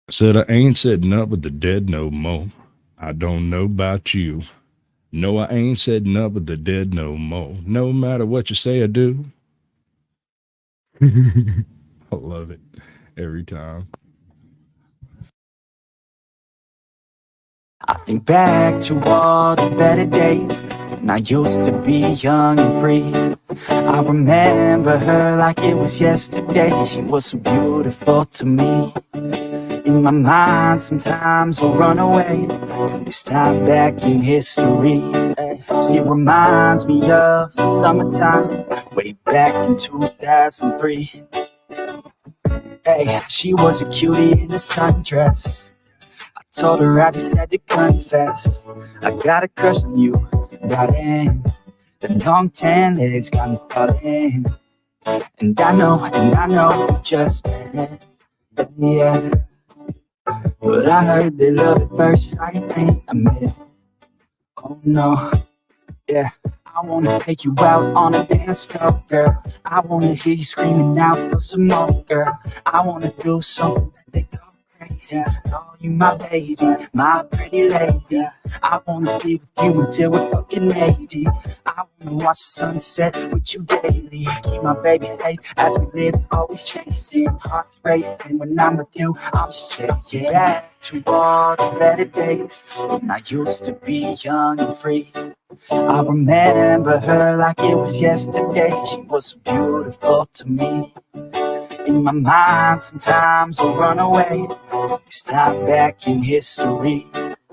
Said I ain't setting up with the dead no more. I don't know about you. No, I ain't setting up with the dead no more. No matter what you say or do. I love it every time. I think back to all the better days when I used to be young and free. I remember her like it was yesterday. She was so beautiful to me. In my mind, sometimes I'll run away to this time back in history. She reminds me of the summertime, way back in 2003. Hey, she was a cutie in a sundress. Told her I just had to confess, I got a crush on you, darling. The long tan legs got me falling. And I know we just met, yeah. But I heard they love at first sight ain't a myth. Oh no, yeah. I wanna take you out on a dance floor, girl. I wanna hear you screaming out for some more, girl. I wanna do something that they go crazy. Call you my baby, my pretty lady. I wanna be with you until we're fucking 80. I wanna watch the sunset with you daily. Keep my baby safe as we live, always chasing. Hearts racing when I'm with you, I'm just saying yeah. To all the better days when I used to be young and free. I remember her like it was yesterday. She was so beautiful to me. In my mind, sometimes I'll run away. Stop back in history.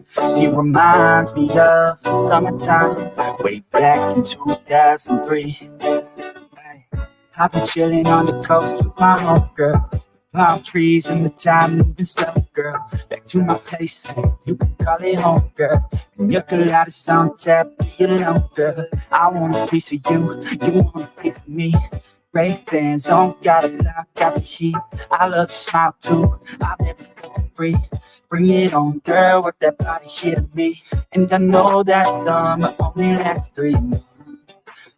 She reminds me of the summertime, way back in 2003. Hey, I've been chilling on the coast with my homegirl. Palm trees and the time moving slow, girl. Back to my place, you can call it home, girl. And your Pilates on tap, you know, girl. I want a piece of you, you want a piece of me. Ray Bans on, gotta block out the heat. I love your smile too, I've never felt so free. Bring it on, girl, work that body here to me. And I know that summer only lasts 3 months.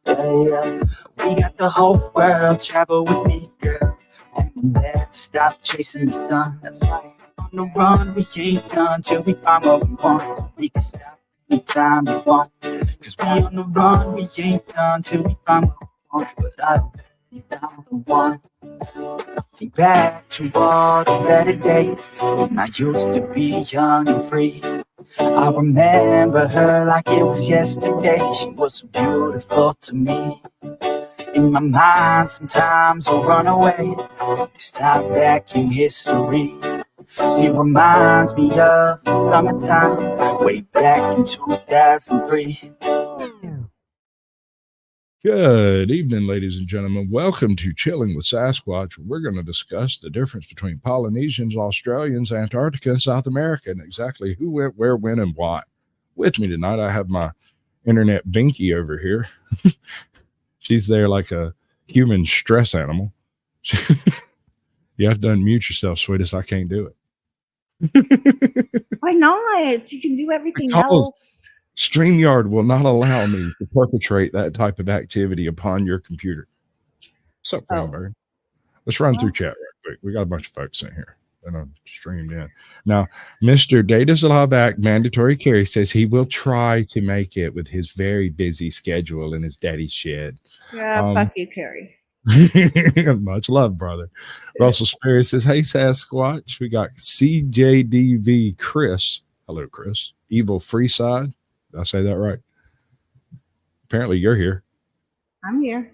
Yeah. We got the whole world, travel with me, girl. And we'll never stop chasing the sun. That's right. On the run, we ain't done till we find what we want. We can stop anytime we want. Cause we on the run, we ain't done till we find what we want. But I already found the one. I think back to all the better days when I used to be young and free. I remember her like it was yesterday. She was so beautiful to me. In my mind, sometimes I'll run away. Stop back in history. She reminds me of the summertime, way back in 2003. Good evening, ladies and gentlemen. Welcome to Chilling with Sasquatch. We're going to discuss the difference between Polynesians, Australians, Antarctica, and South America, and exactly who went where, when, and why. With me tonight, I have my internet binky over here. She's there like a human stress animal. You have to unmute yourself, sweetest. I can't do it. Why not? You can do everything Because else. StreamYard will not allow me to perpetrate that type of activity upon your computer. What's up, Queenberg? Let's run through chat right quick. We got a bunch of folks in here that are streamed in. Now, Mr. Data Slovak Mandatory Carry says he will try to make it with his very busy schedule in his daddy's shed. Yeah, fuck you, Carrie. Much love, brother. Russell Sperry says, hey, Sasquatch. We got CJDV Chris. Hello, Chris. Evil Freeside. Did I say that right? Apparently, you're here. I'm here.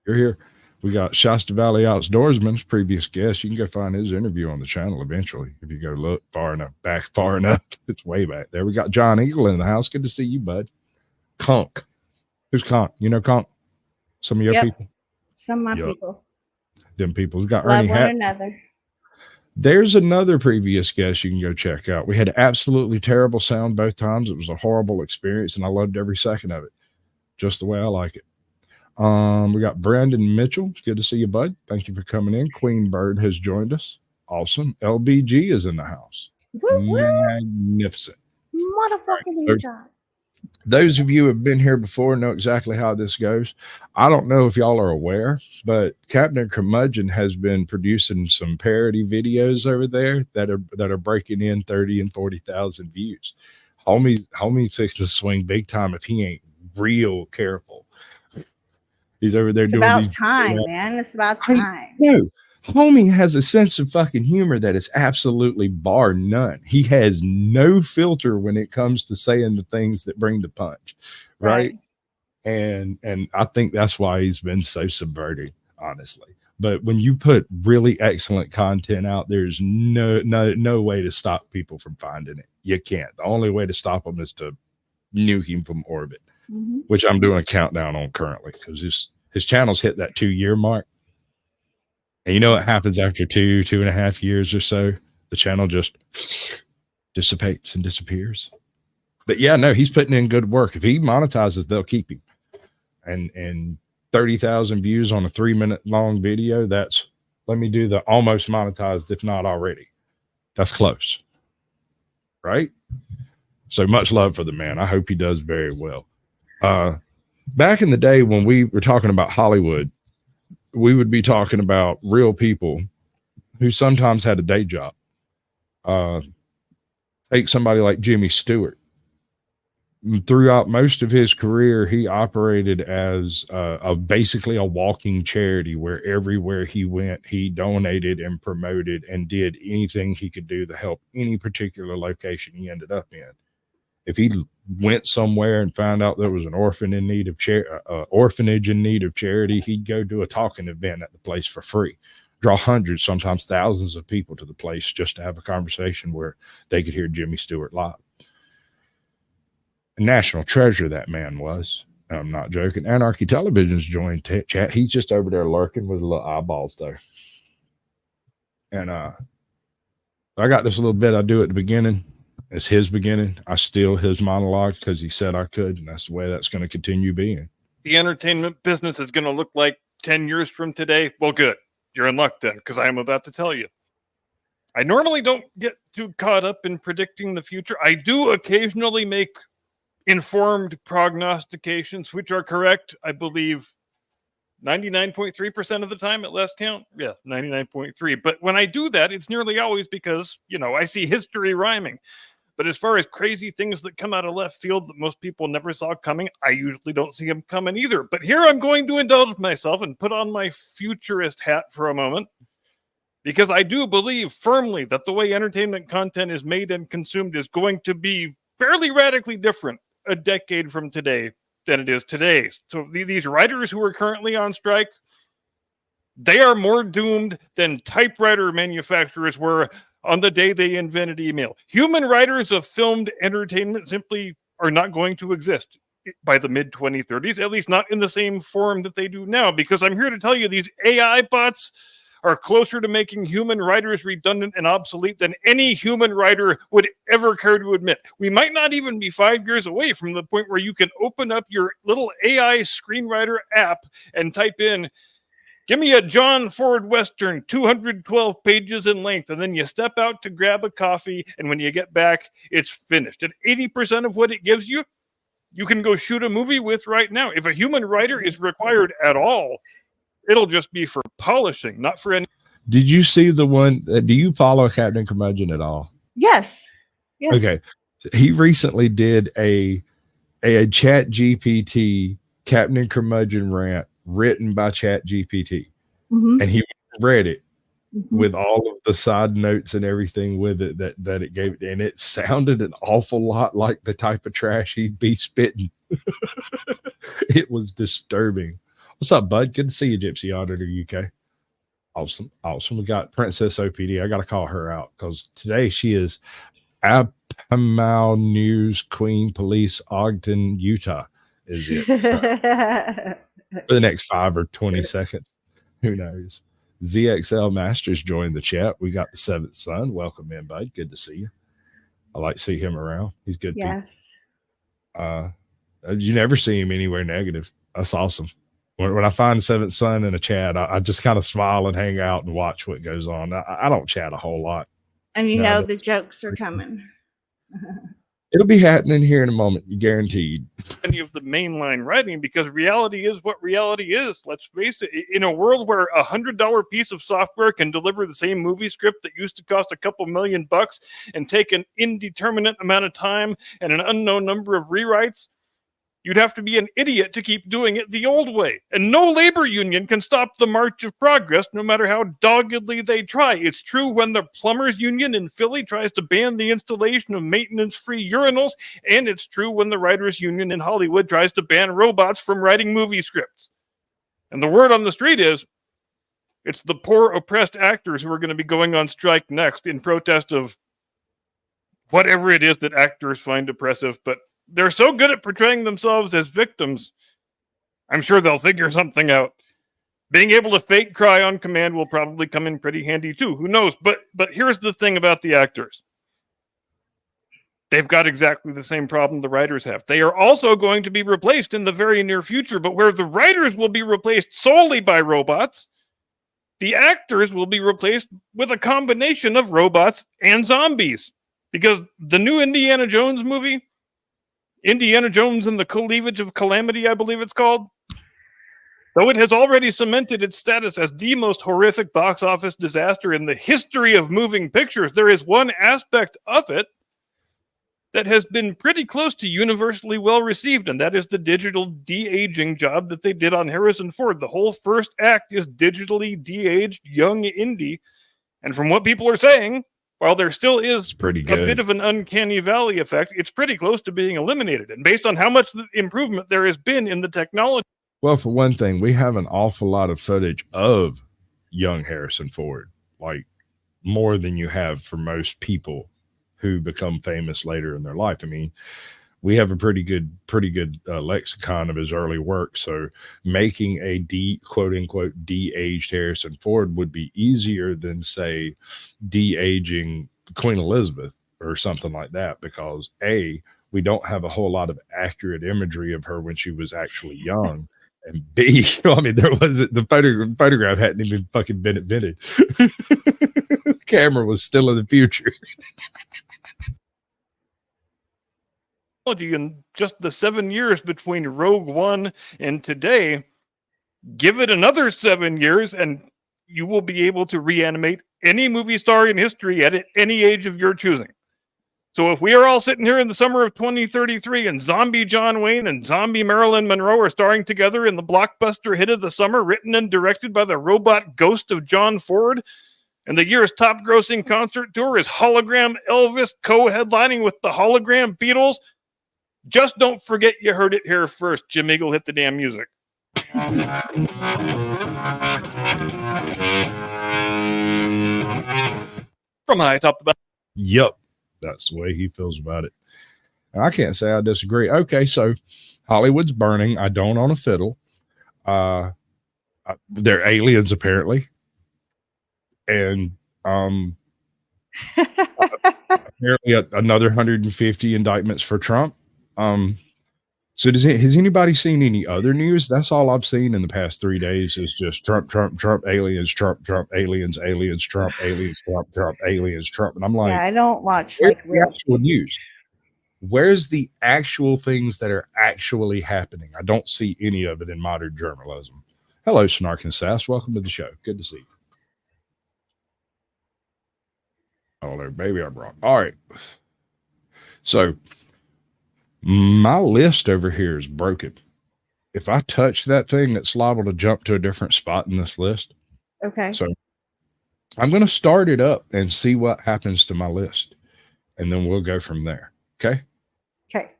You're here. We got Shasta Valley Outdoorsman's previous guest. You can go find his interview on the channel eventually. If you go look back far enough, it's way back there. We got John Eagle in the house. Good to see you, bud. Conk. Who's Conk? You know Conk? Some of your people? Some of my people. Them people. We got Love Ernie one Hat. another. There's another previous guest you can go check out. We had absolutely terrible sound both times. It was a horrible experience, and I loved every second of it, just the way I like it. We got Brandon Mitchell. Good to see you, bud. Thank you for coming in. Queen Bird has joined us. Awesome. LBG is in the house. Woo-woo. Magnificent. Motherfucking Right. shot. Those of you who have been here before know exactly how this goes. I don't know if y'all are aware, but Captain Curmudgeon has been producing some parody videos over there that are breaking in 30 and 40,000 views. Homie's fixing to swing big time if he ain't real careful. He's over there It's doing about these. time, man. It's about time. No, homie has a sense of fucking humor that is absolutely bar none. He has no filter when it comes to saying the things that bring the punch, right? And I think that's why he's been so subverting, honestly. But when you put really excellent content out, there's no way to stop people from finding it. You can't. The only way to stop them is to nuke him from orbit, which I'm doing a countdown on currently because his channel's hit that 2-year mark. And you know what happens after 2.5 years or so? The channel just dissipates and disappears. But yeah, no, he's putting in good work. If he monetizes, they'll keep him. And 30,000 views on a 3-minute long video, that's, let me do the almost monetized, if not already. That's close. Right? So much love for the man. I hope he does very well. Back in the day when we were talking about Hollywood, we would be talking about real people who sometimes had a day job. Take somebody like Jimmy Stewart. Throughout most of his career, he operated as basically a walking charity where everywhere he went, he donated and promoted and did anything he could do to help any particular location he ended up in. If he went somewhere and found out there was an orphan in need of orphanage in need of charity, he'd go do a talking event at the place for free, draw hundreds, sometimes thousands of people to the place just to have a conversation where they could hear Jimmy Stewart live. A national treasure that man was. I'm not joking. Anarchy Television's joined chat. He's just over there lurking with little eyeballs there. And I got this little bit I do at the beginning. It's his beginning. I steal his monologue because he said I could, and that's the way that's going to continue being. The entertainment business is going to look like 10 years from today. Well, good. You're in luck then, because I am about to tell you. I normally don't get too caught up in predicting the future. I do occasionally make informed prognostications, which are correct, I believe, 99.3% of the time at last count. Yeah, 99.3. But when I do that, it's nearly always because, I see history rhyming. But as far as crazy things that come out of left field that most people never saw coming, I usually don't see them coming either. But here I'm going to indulge myself and put on my futurist hat for a moment, because I do believe firmly that the way entertainment content is made and consumed is going to be fairly radically different a decade from today than it is today. So these writers who are currently on strike, they are more doomed than typewriter manufacturers were on the day they invented email. Human writers of filmed entertainment simply are not going to exist by the mid-2030s, at least not in the same form that they do now, because I'm here to tell you these AI bots are closer to making human writers redundant and obsolete than any human writer would ever care to admit. We might not even be 5 years away from the point where you can open up your little AI screenwriter app and type in, give me a John Ford Western, 212 pages in length, and then you step out to grab a coffee, and when you get back, it's finished. And 80% of what it gives you, you can go shoot a movie with right now. If a human writer is required at all, it'll just be for polishing, not for any. Did you see the one? Do you follow Captain Curmudgeon at all? Yes. Okay. He recently did a Chat GPT Captain Curmudgeon rant written by Chat GPT. And he read it with all of the side notes and everything with it that it gave. And it sounded an awful lot like the type of trash he'd be spitting. It was disturbing. What's up, bud? Good to see you, Gypsy Auditor UK. Awesome. We got Princess OPD. I got to call her out because today she is Apamau News Queen Police Ogden, Utah. Is it for the next 5 or 20 seconds? Who knows? ZXL Masters joined the chat. We got the seventh son. Welcome in, bud. Good to see you. I like to see him around. He's good. Yes. You never see him anywhere negative. That's awesome. When I find the seventh son in a chat, I just kind of smile and hang out and watch what goes on. I don't chat a whole lot. And you know the jokes are coming. It'll be happening here in a moment, guaranteed. Any of the mainline writing, because reality is what reality is. Let's face it. In a world where $100 piece of software can deliver the same movie script that used to cost a couple $1,000,000 and take an indeterminate amount of time and an unknown number of rewrites, you'd have to be an idiot to keep doing it the old way. And no labor union can stop the march of progress, no matter how doggedly they try. It's true when the plumbers union in Philly tries to ban the installation of maintenance-free urinals, and it's true when the writers union in Hollywood tries to ban robots from writing movie scripts. And the word on the street is, it's the poor oppressed actors who are going to be going on strike next in protest of whatever it is that actors find oppressive, but they're so good at portraying themselves as victims, I'm sure they'll figure something out. Being able to fake cry on command will probably come in pretty handy too. Who knows? But here's the thing about the actors. They've got exactly the same problem the writers have. They are also going to be replaced in the very near future, but where the writers will be replaced solely by robots, the actors will be replaced with a combination of robots and zombies. Because the new Indiana Jones movie, Indiana Jones and the Cleavage of Calamity, I believe it's called, though it has already cemented its status as the most horrific box office disaster in the history of moving pictures, there is one aspect of it that has been pretty close to universally well received, and that is the digital de-aging job that they did on Harrison Ford. The whole first act is digitally de-aged young Indy, and from what people are saying, while there still is a bit of an uncanny valley effect, it's pretty close to being eliminated. And based on how much improvement there has been in the technology. Well, for one thing, we have an awful lot of footage of young Harrison Ford, like more than you have for most people who become famous later in their life. I mean, we have a pretty good lexicon of his early work. So making a quote unquote de-aged Harrison Ford would be easier than, say, de-aging Queen Elizabeth or something like that, because A, we don't have a whole lot of accurate imagery of her when she was actually young. And B, I mean, the photograph hadn't even fucking been invented. The camera was still in the future. In just the 7 years between Rogue One and today, give it another 7 years and you will be able to reanimate any movie star in history at any age of your choosing. So if we are all sitting here in the summer of 2033 and zombie John Wayne and zombie Marilyn Monroe are starring together in the blockbuster hit of the summer, written and directed by the robot ghost of John Ford, and the year's top grossing concert tour is Hologram Elvis co-headlining with the Hologram Beatles, just don't forget you heard it here first. Jim Eagle, hit the damn music. From high atop the back. Yep, that's the way he feels about it. And I can't say I disagree. Okay, so Hollywood's burning. I don't own a fiddle. They're aliens, apparently. And apparently another 150 indictments for Trump. So has anybody seen any other news? That's all I've seen in the past 3 days is just Trump, aliens, Trump, aliens, Trump, aliens, Trump, aliens, Trump. And I'm like, yeah, I don't watch where's like the real actual news? Where's the actual things that are actually happening? I don't see any of it in modern journalism. Hello, Snark and Sass. Welcome to the show. Good to see you. Oh, there, baby, I'm wrong. All right. So my list over here is broken. If I touch that thing, it's liable to jump to a different spot in this list. Okay. So I'm going to start it up and see what happens to my list. And then we'll go from there. Okay. Okay.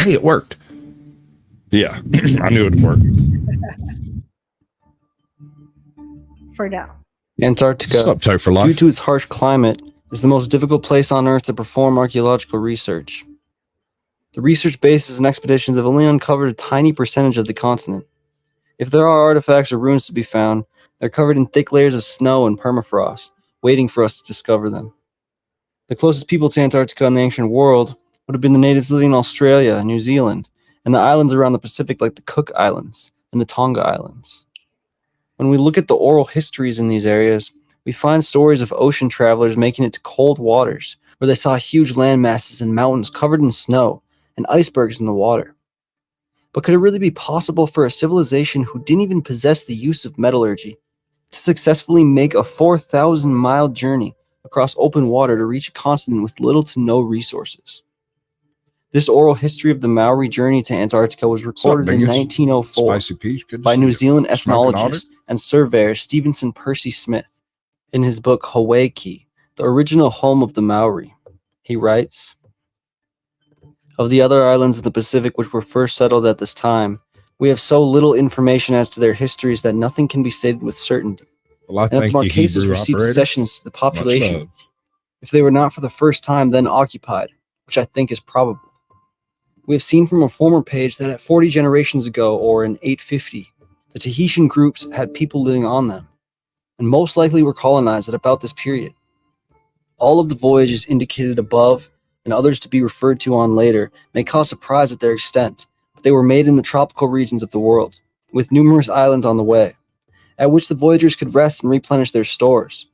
Hey, it worked. Yeah, I knew it would work. For now. Antarctica, What's up, Toe for Life? due to its harsh climate, is the most difficult place on Earth to perform archaeological research. The research bases and expeditions have only uncovered a tiny percentage of the continent. If there are artifacts or ruins to be found, they're covered in thick layers of snow and permafrost, waiting for us to discover them. The closest people to Antarctica in the ancient world would have been the natives living in Australia and New Zealand, and the islands around the Pacific like the Cook Islands and the Tonga Islands. When we look at the oral histories in these areas, we find stories of ocean travelers making it to cold waters, where they saw huge land masses and mountains covered in snow and icebergs in the water. But could it really be possible for a civilization who didn't even possess the use of metallurgy to successfully make a 4,000-mile journey across open water to reach a continent with little to no resources? This oral history of the Maori journey to Antarctica was recorded in Bingus? 1904 Spicy Peach. Good to by see New you. Zealand Smoking otter? ethnologist and surveyor Stevenson Percy Smith in his book Hawaii, the original home of the Maori. He writes, "Of the other islands of the Pacific which were first settled at this time, we have so little information as to their histories that nothing can be stated with certainty. Well, I And if the thank you, Marquesas Hebrew received operator. accessions to the Much population, love. if they were not for the first time then occupied, which I think is probable. We have seen from a former page that at 40 generations ago, or in 850, the Tahitian groups had people living on them, and most likely were colonized at about this period. All of the voyages indicated above, and others to be referred to on later, may cause surprise at their extent, but they were made in the tropical regions of the world, with numerous islands on the way, at which the voyagers could rest and replenish their stores.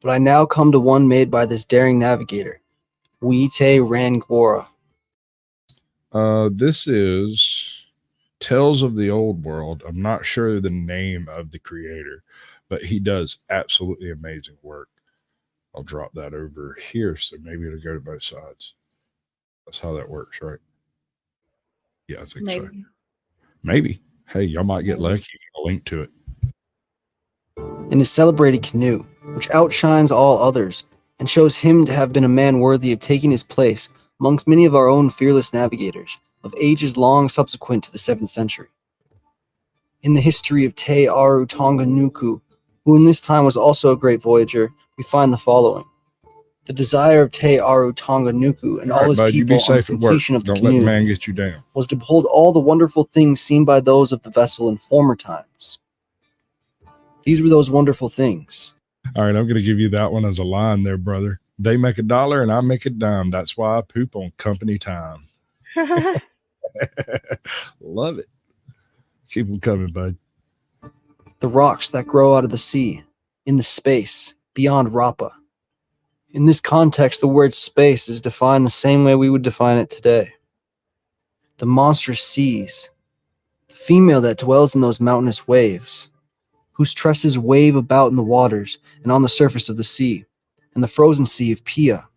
But I now come to one made by this daring navigator, Wite Rangora. This is Tales of the Old World. I'm not sure the name of the creator, but he does absolutely amazing work. I'll drop that over here, so maybe it'll go to both sides. That's how that works, right? Yeah, I think so. Maybe. Maybe. Hey, y'all might get Maybe. lucky. I'll link to it. In his celebrated canoe, which outshines all others, and shows him to have been a man worthy of taking his place amongst many of our own fearless navigators of ages long subsequent to the 7th century. In the history of Te Aru Tonganuku, who in this time was also a great voyager, we find the following. The desire of Te Aru Tonganuku and all All right, his bud, you people be on the safe at work. completion of the Don't let the canoe man get you down. was to behold all the wonderful things seen by those of the vessel in former times. These were those wonderful things. All right, I'm going to give you that one as a line there, brother. They make a dollar and I make a dime. That's why I poop on company time. Love it. Keep them coming, bud. The rocks that grow out of the sea, in the space, beyond Rapa. In this context, the word space is defined the same way we would define it today. The monstrous seas, the female that dwells in those mountainous waves, whose tresses wave about in the waters and on the surface of the sea, and the frozen sea of Pia,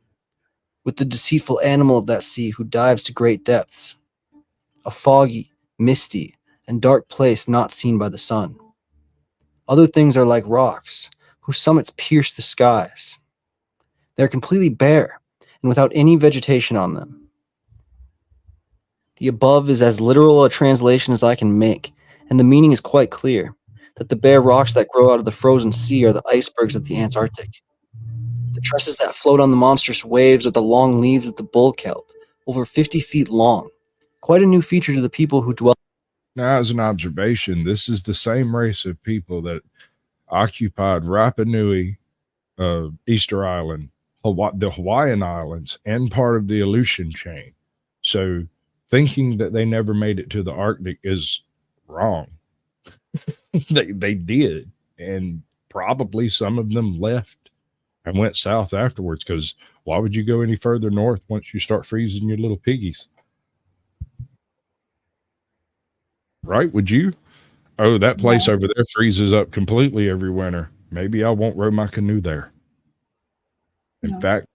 with the deceitful animal of that sea who dives to great depths, a foggy, misty, and dark place not seen by the sun. Other things are like rocks, whose summits pierce the skies. They are completely bare and without any vegetation on them. The above is as literal a translation as I can make, and the meaning is quite clear, that the bare rocks that grow out of the frozen sea are the icebergs of the Antarctic. The tresses that float on the monstrous waves are the long leaves of the bull kelp, over 50 feet long, quite a new feature to the people who dwell. Now, as an observation, this is the same race of people that occupied Rapa Nui, Easter Island, the Hawaiian Islands, and part of the Aleutian chain. So thinking that they never made it to the Arctic is wrong. They did, and probably some of them left and went south afterwards, because why would you go any further north once you start freezing your little piggies? Right? Would you? Oh, that place over there freezes up completely every winter. Maybe I won't row my canoe there. In No. fact,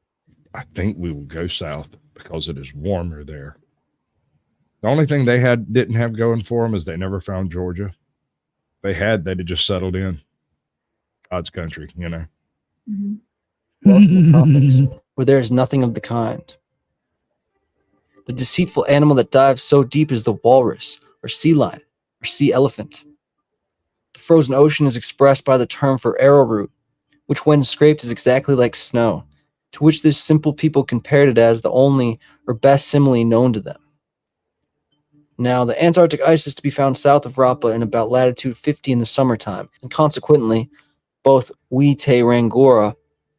I think we will go south because it is warmer there. The only thing they didn't have going for them is they never found Georgia. They'd have just settled in God's country, you know. Mhm. The tropics, where there is nothing of the kind. The deceitful animal that dives so deep is the walrus, or sea lion, or sea elephant. The frozen ocean is expressed by the term for arrowroot, which when scraped is exactly like snow, to which this simple people compared it as the only or best simile known to them. Now, the Antarctic ice is to be found south of Rapa in about latitude 50 in the summertime, and consequently, both Wite Rangora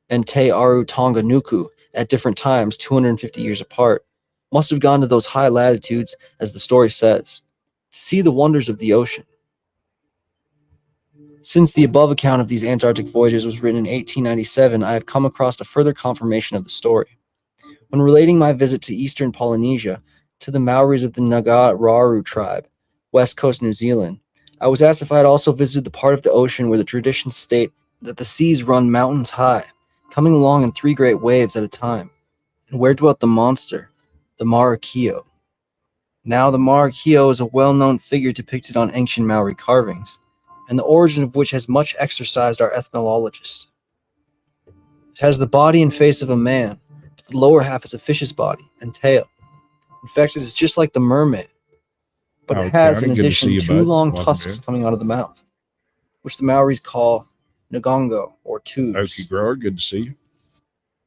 and Te Aru Tonganuku, at different times, 250 years apart, must have gone to those high latitudes, as the story says, to see the wonders of the ocean. Since the above account of these Antarctic voyages was written in 1897, I have come across a further confirmation of the story. When relating my visit to eastern Polynesia to the Maoris of the Ngāraru tribe, west coast New Zealand, I was asked if I had also visited the part of the ocean where the traditions state that the seas run mountains high, coming along in 3 great waves at a time, and where dwelt the monster, the Marakio. Now, the Marakio is a well-known figure depicted on ancient Maori carvings, and the origin of which has much exercised our ethnologists. It has the body and face of a man, but the lower half is a fish's body and tail. In fact, it is just like the mermaid, but it Howard has, County, in good to see addition, you, 2 bud. long Welcome tusks in. coming out of the mouth, which the Maoris call ngongo, or tubes. Okie grower, good to see you.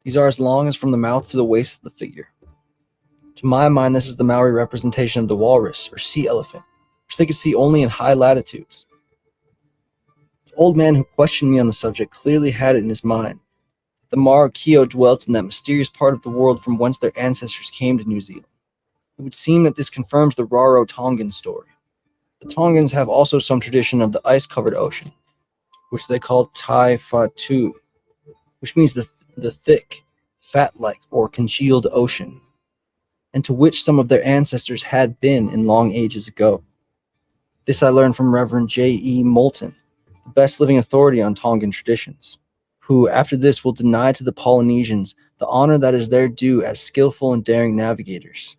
These are as long as from the mouth to the waist of the figure. To my mind, this is the Maori representation of the walrus, or sea elephant, which they could see only in high latitudes. The old man who questioned me on the subject clearly had it in his mind. The Marakio dwelt in that mysterious part of the world from whence their ancestors came to New Zealand. It would seem that this confirms the Raro-Tongan story. The Tongans have also some tradition of the ice-covered ocean, which they call Tai Fatu, which means the thick, fat-like, or congealed ocean, and to which some of their ancestors had been in long ages ago. This I learned from Reverend J.E. Moulton, the best living authority on Tongan traditions, who after this will deny to the Polynesians the honor that is their due as skillful and daring navigators.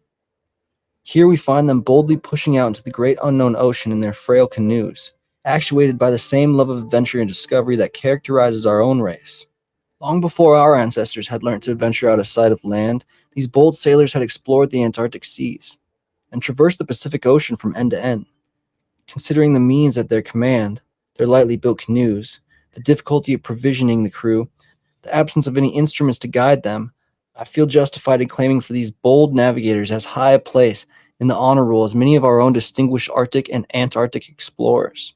Here we find them boldly pushing out into the great unknown ocean in their frail canoes, actuated by the same love of adventure and discovery that characterizes our own race. Long before our ancestors had learned to venture out of sight of land, these bold sailors had explored the Antarctic seas and traversed the Pacific Ocean from end to end. Considering the means at their command, their lightly built canoes, the difficulty of provisioning the crew, the absence of any instruments to guide them, I feel justified in claiming for these bold navigators as high a place in the honor roll as many of our own distinguished Arctic and Antarctic explorers.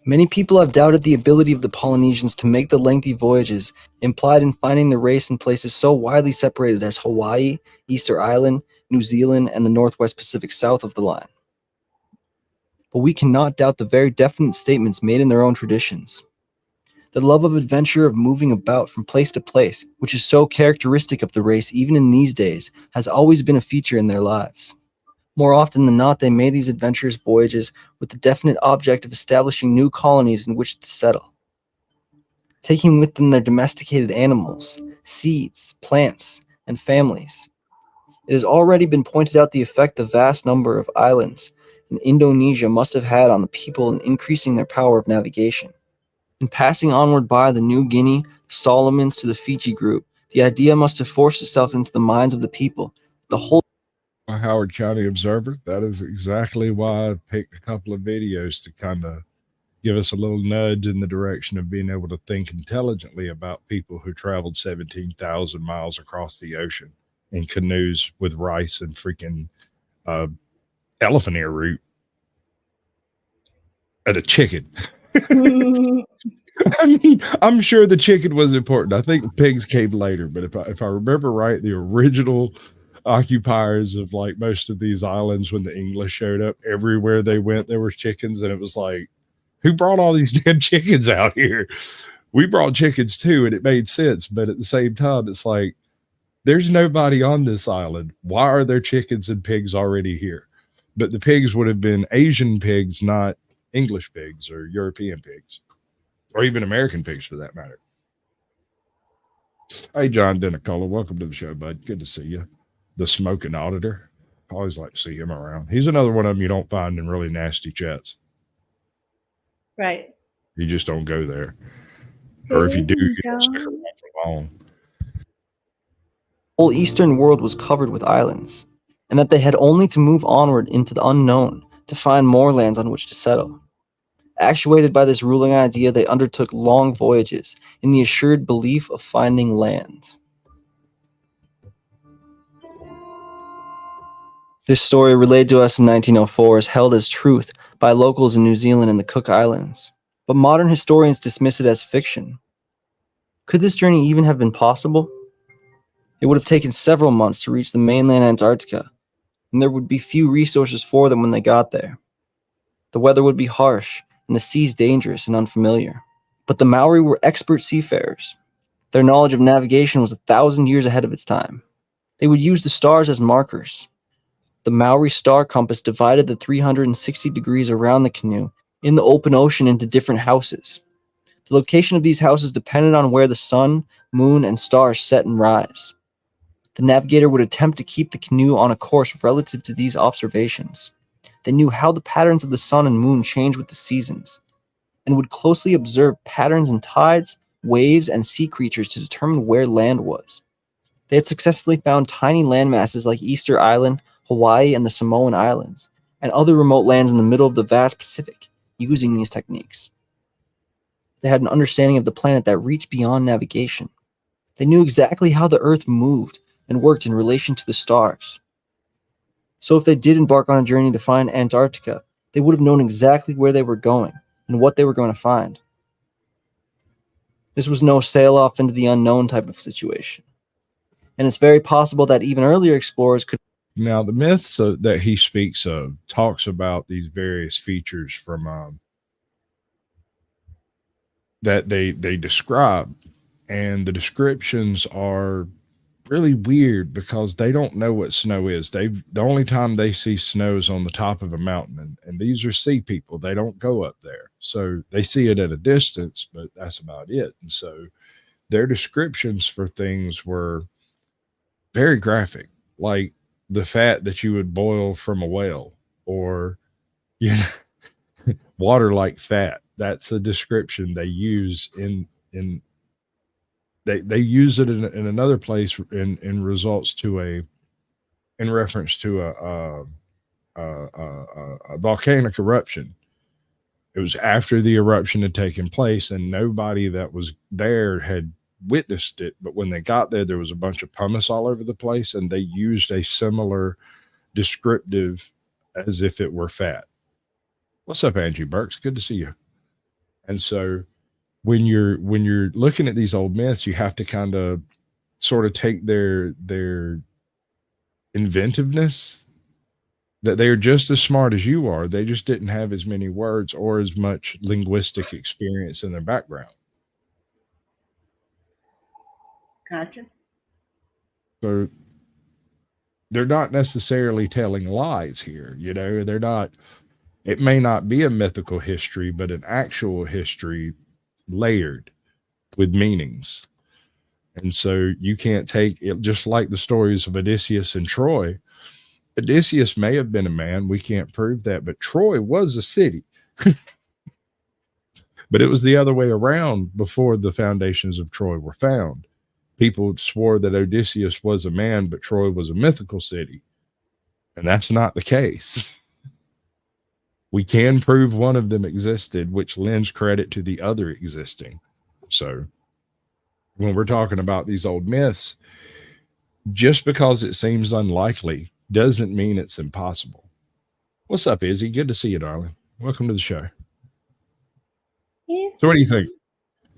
Many people have doubted the ability of the Polynesians to make the lengthy voyages implied in finding the race in places so widely separated as Hawaii, Easter Island, New Zealand, and the Northwest Pacific south of the line. But we cannot doubt the very definite statements made in their own traditions. The love of adventure, of moving about from place to place, which is so characteristic of the race even in these days, has always been a feature in their lives. More often than not, they made these adventurous voyages with the definite object of establishing new colonies in which to settle, taking with them their domesticated animals, seeds, plants, and families. It has already been pointed out the effect the vast number of islands in Indonesia must have had on the people in increasing their power of navigation. In passing onward by the New Guinea, the Solomons to the Fiji group, the idea must have forced itself into the minds of the people. The whole Howard County Observer. That is exactly why I picked a couple of videos to kind of give us a little nudge in the direction of being able to think intelligently about people who traveled 17,000 miles across the ocean in canoes with rice and freaking elephant ear root and a chicken. I mean, I'm sure the chicken was important. I think the pigs came later, but if I remember right, the original occupiers of like most of these islands, when the English showed up, everywhere they went, there were chickens, and it was like, who brought all these damn chickens out here? We brought chickens too, and it made sense. But at the same time, it's like, there's nobody on this island. Why are there chickens and pigs already here? But the pigs would have been Asian pigs, not English pigs or European pigs, or even American pigs for that matter. Hey, John Denicola, welcome to the show, bud. Good to see you. The smoking auditor. I always like to see him around. He's another one of them you don't find in really nasty chats. Right. You just don't go there. Or if you do, you don't stick John. around for long. whole eastern world was covered with islands, and that they had only to move onward into the unknown to find more lands on which to settle. Actuated by this ruling idea, they undertook long voyages in the assured belief of finding land. This story, relayed to us in 1904, is held as truth by locals in New Zealand and the Cook Islands, but modern historians dismiss it as fiction. Could this journey even have been possible? It would have taken several months to reach the mainland Antarctica, and there would be few resources for them when they got there. The weather would be harsh, and the seas dangerous and unfamiliar. But the Maori were expert seafarers. Their knowledge of navigation was 1,000 years ahead of its time. They would use the stars as markers. The Maori star compass divided the 360 degrees around the canoe in the open ocean into different houses. The location of these houses depended on where the sun, moon, and stars set and rise. The navigator would attempt to keep the canoe on a course relative to these observations. They knew how the patterns of the sun and moon changed with the seasons, and would closely observe patterns in tides, waves, and sea creatures to determine where land was. They had successfully found tiny landmasses like Easter Island, Hawaii, and the Samoan Islands, and other remote lands in the middle of the vast Pacific using these techniques. They had an understanding of the planet that reached beyond navigation. They knew exactly how the Earth moved and worked in relation to the stars. So if they did embark on a journey to find Antarctica, they would have known exactly where they were going and what they were going to find. This was no sail off into the unknown type of situation. And it's very possible that even earlier explorers could. Now, the myths that he speaks of talks about these various features from that they describe, and the descriptions are really weird because they don't know what snow is. The only time they see snow is on the top of a mountain, and these are sea people. They don't go up there, so they see it at a distance, but that's about it. And so their descriptions for things were very graphic, like the fat that you would boil from a whale, or water like fat. That's a description they use in they use it in another place in results to in reference to a volcanic eruption. It was after the eruption had taken place, and nobody that was there had witnessed it. But when they got there was a bunch of pumice all over the place, and they used a similar descriptive as if it were fat. What's up, Angie Burks? Good to see you. And so when you're looking at these old myths, you have to kind of sort of take their inventiveness, that they're just as smart as you are. They just didn't have as many words or as much linguistic experience in their background. Gotcha. So they're not necessarily telling lies here. They're not, it may not be a mythical history, but an actual history layered with meanings. And so you can't take it, just like the stories of Odysseus and Troy. Odysseus may have been a man. We can't prove that, but Troy was a city. But it was the other way around before the foundations of Troy were found. People swore that Odysseus was a man, but Troy was a mythical city. And that's not the case. We can prove one of them existed, which lends credit to the other existing. So when we're talking about these old myths, just because it seems unlikely doesn't mean it's impossible. What's up, Izzy? Good to see you, darling. Welcome to the show. Yeah. So what do you think?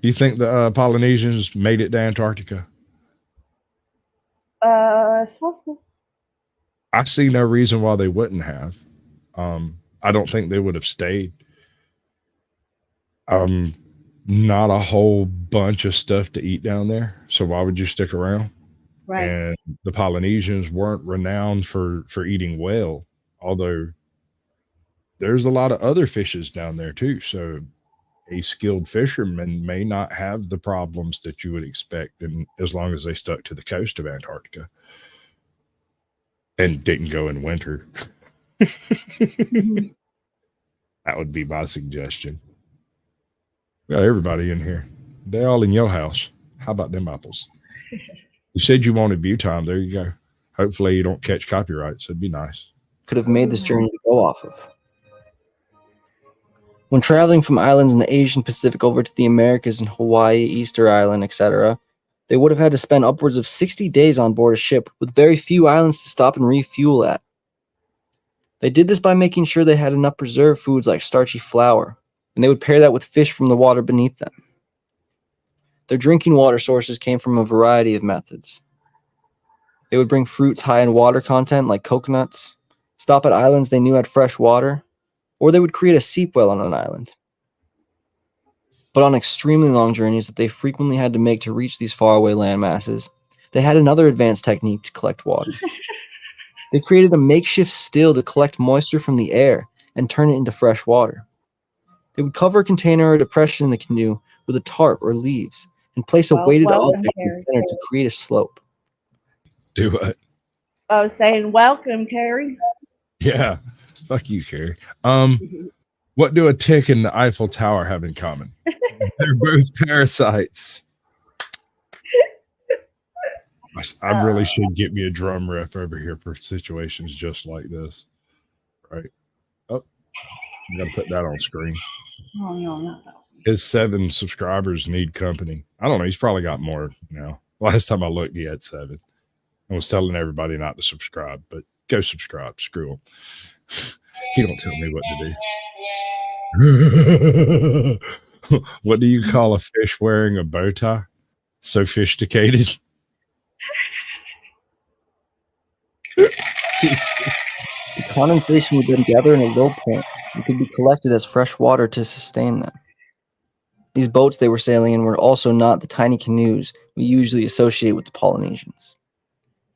Do you think the Polynesians made it to Antarctica? It's possible. I see no reason why they wouldn't have. I don't think they would have stayed. Not a whole bunch of stuff to eat down there, so why would you stick around? Right. And the Polynesians weren't renowned for eating whale, although there's a lot of other fishes down there too. So a skilled fisherman may not have the problems that you would expect, and as long as they stuck to the coast of Antarctica and didn't go in winter. That would be my suggestion. We got everybody in here. They all in your house. How about them apples? You said you wanted view time. There you go. Hopefully you don't catch copyrights. It'd be nice. Could have made this journey to go off of. When traveling from islands in the Asian Pacific over to the Americas and Hawaii, Easter Island, etc., they would have had to spend upwards of 60 days on board a ship with very few islands to stop and refuel at. They did this by making sure they had enough preserved foods like starchy flour, and they would pair that with fish from the water beneath them. Their drinking water sources came from a variety of methods. They would bring fruits high in water content like coconuts, stop at islands they knew had fresh water, or they would create a seep well on an island. But on extremely long journeys that they frequently had to make to reach these faraway landmasses, they had another advanced technique to collect water. They created a makeshift still to collect moisture from the air and turn it into fresh water. They would cover a container or depression in the canoe with a tarp or leaves and place a weighted welcome, object in the Carrie. center to create a slope. Do what? I was saying, welcome, Carrie. Yeah. Fuck you, Carrie. What do a tick and the Eiffel Tower have in common? They're both parasites. I really should get me a drum riff over here for situations just like this. Right. Oh, I'm going to put that on screen. Oh, no, not that one. His 7 subscribers need company. I don't know. He's probably got more now. Last time I looked, he had 7. I was telling everybody not to subscribe, but go subscribe. Screw him. He don't tell me what to do. What do you call a fish wearing a bow tie? Sophisticated. The condensation would then gather in a low point and could be collected as fresh water to sustain them. These boats they were sailing in were also not the tiny canoes we usually associate with the Polynesians.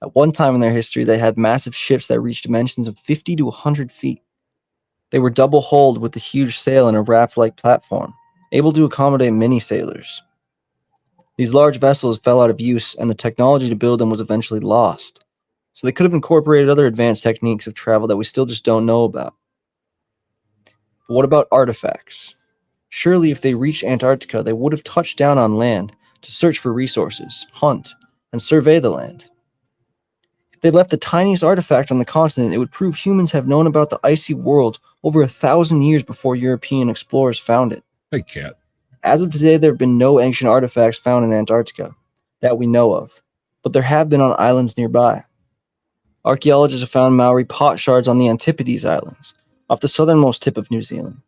At one time in their history, they had massive ships that reached dimensions of 50 to 100 feet. They were double-hulled with a huge sail and a raft-like platform, able to accommodate many sailors. These large vessels fell out of use, and the technology to build them was eventually lost. So they could have incorporated other advanced techniques of travel that we still just don't know about. But what about artifacts? Surely if they reached Antarctica, they would have touched down on land to search for resources, hunt, and survey the land. If they left the tiniest artifact on the continent, it would prove humans have known about the icy world over 1,000 years before European explorers found it. Hey, cat. As of today, there have been no ancient artifacts found in Antarctica that we know of, but there have been on islands nearby. Archaeologists have found Maori pot shards on the Antipodes Islands, off the southernmost tip of New Zealand,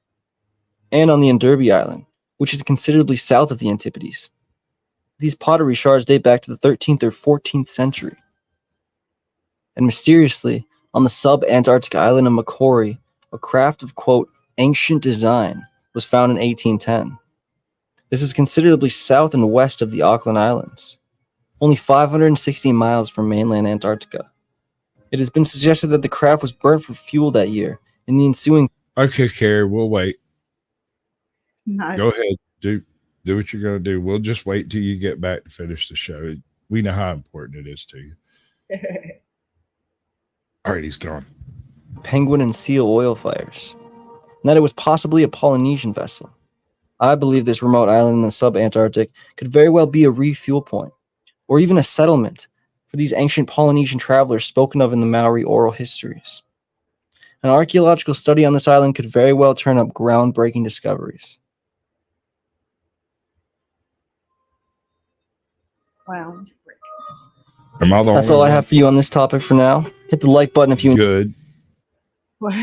and on the Enderby Island, which is considerably south of the Antipodes. These pottery shards date back to the 13th or 14th century. And mysteriously, on the sub-Antarctic island of Macquarie, a craft of, quote, ancient design was found in 1810. This is considerably south and west of the Auckland Islands, only 560 miles from mainland Antarctica. It has been suggested that the craft was burnt for fuel that year. In the ensuing... Okay, Carrie, we'll wait. No. Go ahead. Do what you're going to do. We'll just wait till you get back to finish the show. We know how important it is to you. All right, he's gone. penguin and seal oil fires, and that it was possibly a Polynesian vessel. I believe this remote island in the sub-Antarctic could very well be a refuel point, or even a settlement for these ancient Polynesian travelers spoken of in the Maori oral histories. An archaeological study on this island could very well turn up groundbreaking discoveries. Wow. Am I the That's only all I one? have for you on this topic for now. Hit the like button if you Good. What?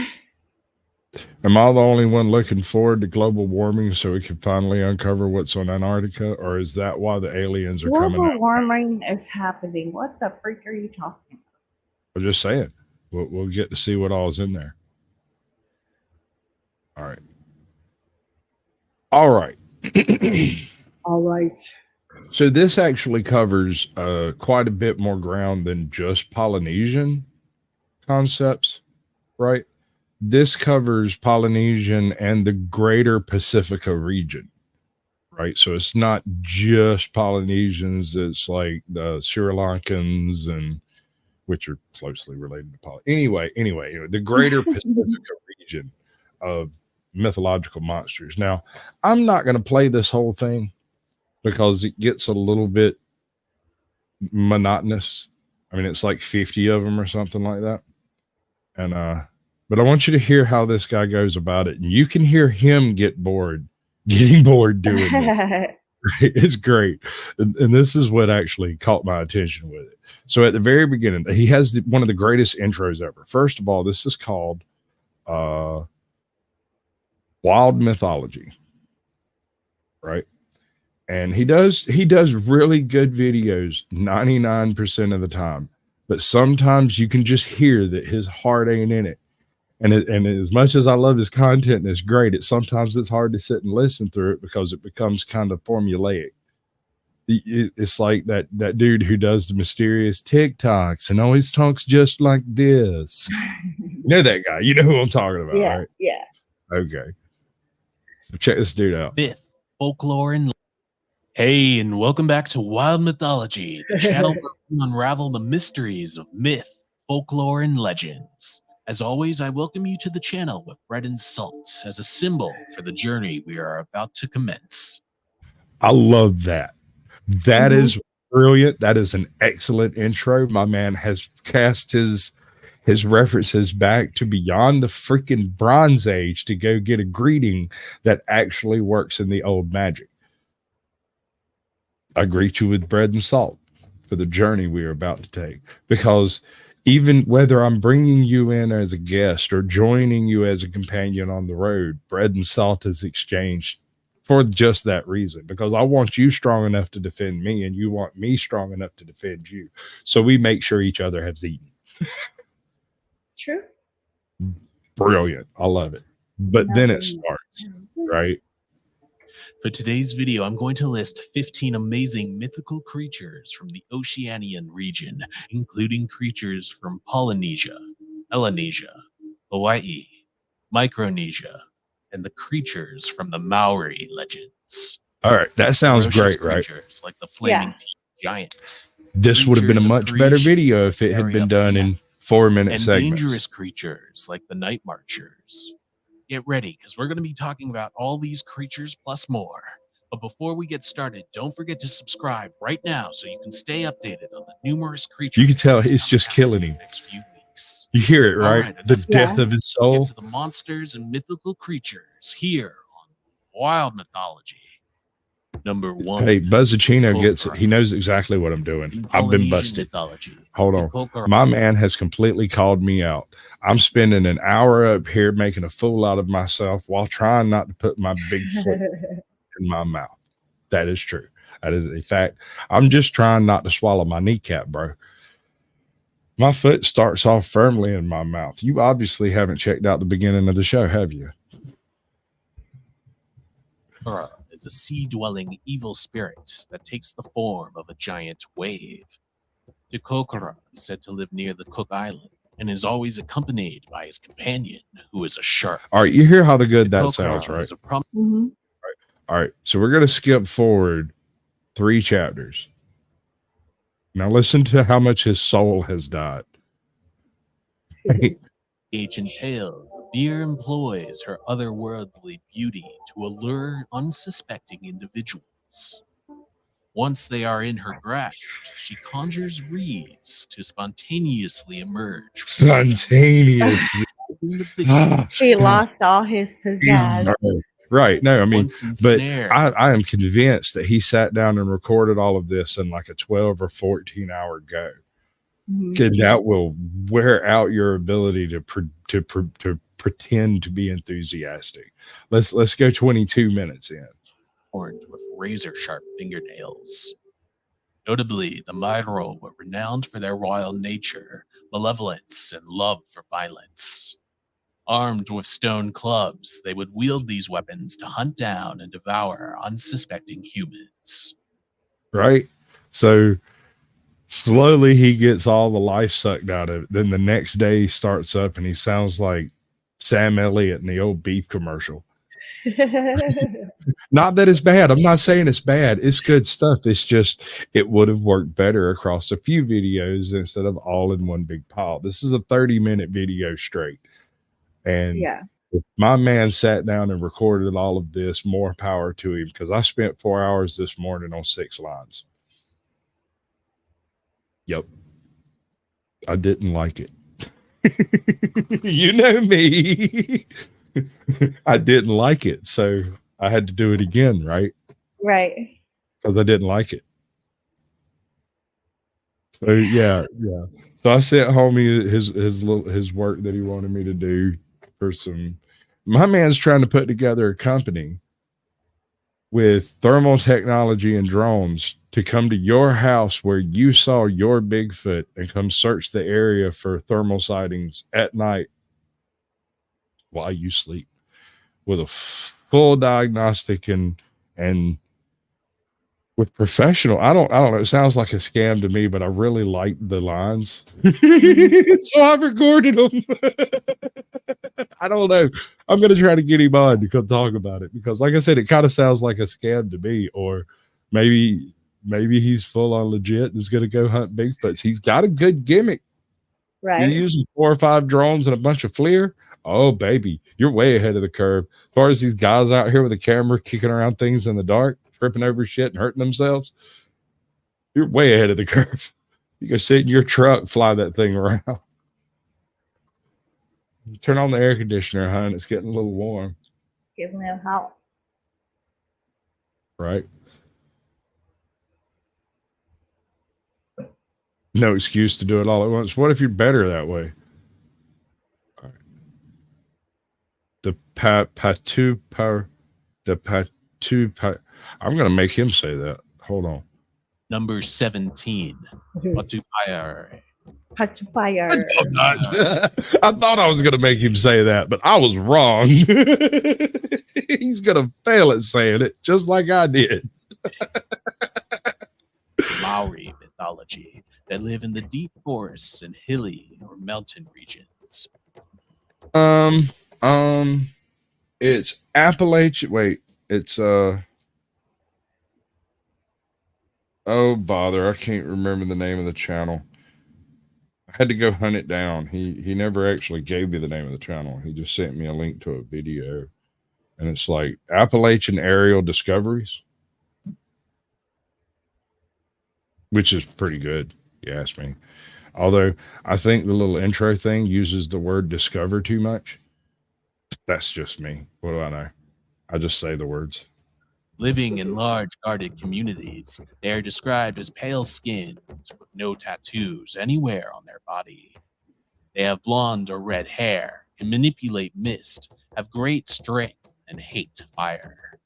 Am I the only one looking forward to global warming so we can finally uncover what's on Antarctica? Or is that why the aliens are coming Global out? warming is happening. What the freak are you talking I'm just saying. We'll get to see what all is in there. All right. All right. about? All right. So this actually covers quite a bit more ground than just Polynesian concepts, right? This covers Polynesian and the greater Pacifica region, right? So it's not just Polynesians. It's like the Sri Lankans, and which are closely related to Anyway, the greater Pacifica region of mythological monsters. Now, I'm not going to play this whole thing because it gets a little bit monotonous. I mean, it's like 50 of them or something like that. And, but I want you to hear how this guy goes about it. And you can hear him getting bored doing this. It's great. And this is what actually caught my attention with it. So at the very beginning, he has one of the greatest intros ever. First of all, this is called Wild Mythology, right? And he does really good videos 99% of the time. But sometimes you can just hear that his heart ain't in it. And as much as I love his content and it's great, sometimes it's hard to sit and listen through it because it becomes kind of formulaic. It's like that dude who does the mysterious TikToks and always talks just like this. You know that guy. You know who I'm talking about, Yeah, right? yeah. Okay. So check this dude out. Myth, folklore, and hey, and welcome back to Wild Mythology, the channel where we unravel the mysteries of myth, folklore, and legends. As always, I welcome you to the channel with bread and salt as a symbol for the journey we are about to commence. I love that. That is brilliant. That is an excellent intro. My man has cast his references back to beyond the freaking Bronze Age to go get a greeting that actually works in the old magic. I greet you with bread and salt for the journey we are about to take, because even whether I'm bringing you in as a guest or joining you as a companion on the road, bread and salt is exchanged for just that reason, because I want you strong enough to defend me and you want me strong enough to defend you. So we make sure each other has eaten. True. Brilliant. I love it. But then it Nothing. starts, right? For today's video, I'm going to list 15 amazing mythical creatures from the Oceanian region, including creatures from Polynesia, Melanesia, Hawaii, Micronesia, and the creatures from the Maori legends. All right. That sounds Ferocious great, right? creatures like the flaming Yeah. teeth giant, This would have been a creatures of much better creation, video if it had area been of done death, in 4-minute and segments. dangerous creatures like the night marchers. Get ready, because we're going to be talking about all these creatures plus more. But before we get started, don't forget to subscribe right now so you can stay updated on the numerous creatures. You can tell that are it's just coming out killing in him. the next few weeks. You hear it, All right? right, The enough death Yeah. of his Let's soul. get to the monsters and mythical creatures here on Wild Mythology. Number 1. Hey, Buzzacino gets it. Kokora. He knows exactly what I'm doing. In I've been Polynesian busted. mythology, Hold the on. Kokora My man has completely called me out. I'm spending an hour up here making a fool out of myself while trying not to put my big foot in my mouth. That is true. That is a fact. I'm just trying not to swallow my kneecap, bro. My foot starts off firmly in my mouth. You obviously haven't checked out the beginning of the show, have you? Kokora is a sea-dwelling evil spirit that takes the form of a giant wave. The Kokora is said to live near the Cook Island and is always accompanied by his companion, who is a shark. All right, you hear how good The that Kokora sounds, right? is a prom- Mhm. All right, so we're going to skip forward 3 chapters. Now listen to how much his soul has died. ancient tales. Beer employs her otherworldly beauty to allure unsuspecting individuals. Once they are in her grasp, she conjures reeds to spontaneously emerge. Spontaneously. Ah, He lost all his pizzazz. right. No, I mean, Once but ensnared, I am convinced that he sat down and recorded all of this in like a 12 or 14 hour go. Mhm. And that will wear out your ability to pretend to be enthusiastic. Let's go 22 minutes in. horned with razor-sharp fingernails. Notably, the Mairo were renowned for their royal nature, malevolence, and love for violence. Armed with stone clubs, they would wield these weapons to hunt down and devour unsuspecting humans. Right? So slowly he gets all the life sucked out of it. Then the next day he starts up and he sounds like Sam Elliott in the old beef commercial. Not that it's bad. I'm not saying it's bad. It's good stuff. It's just it would have worked better across a few videos instead of all in one big pile. This is a 30-minute video straight. And Yeah. if my man sat down and recorded all of this, more power to him, because I spent 4 hours this morning on 6 lines. Yep. I didn't like it. You know me. I didn't like it. So I had to do it again, right? Right. Because I didn't like it. So yeah. So I sent homie his work that he wanted me to do for some. My man's trying to put together a company with thermal technology and drones to come to your house where you saw your Bigfoot and come search the area for thermal sightings at night while you sleep with a full diagnostic and with professional. I don't know. It sounds like a scam to me, but I really like the lines. So I recorded them. I don't know. I'm going to try to get him on to come talk about it because, like I said, it kind of sounds like a scam to me. Or maybe he's full on legit and is going to go hunt Bigfoots. He's got a good gimmick. You're Right. using 4 or 5 drones and a bunch of FLIR. Oh, baby, you're way ahead of the curve. As far as these guys out here with a camera kicking around things in the dark, tripping over shit and hurting themselves, you're way ahead of the curve. You go sit in your truck, fly that thing around. Turn on the air conditioner, hon. It's getting a little warm, Giving them help. right? No excuse to do it all at once. What if you're better that way? The I'm going to make him say that. Hold on. Number 17. Patupayare. Patupayare. I thought I was going to make him say that, but I was wrong. He's going to fail at saying it just like I did. Maori mythology that live in the deep forests and hilly or mountain regions. It's Appalachian. Wait, it's oh bother, I can't remember the name of the channel. I had to go hunt it down. He never actually gave me the name of the channel. He just sent me a link to a video, and it's like Appalachian Aerial Discoveries, which is pretty good, you ask me. Although I think the little intro thing uses the word discover too much. That's just me. What do I know? I just say the words. Living in large guarded communities, they are described as pale skinned with no tattoos anywhere on their body. They have blonde or red hair, can manipulate mist, have great strength, and hate fire.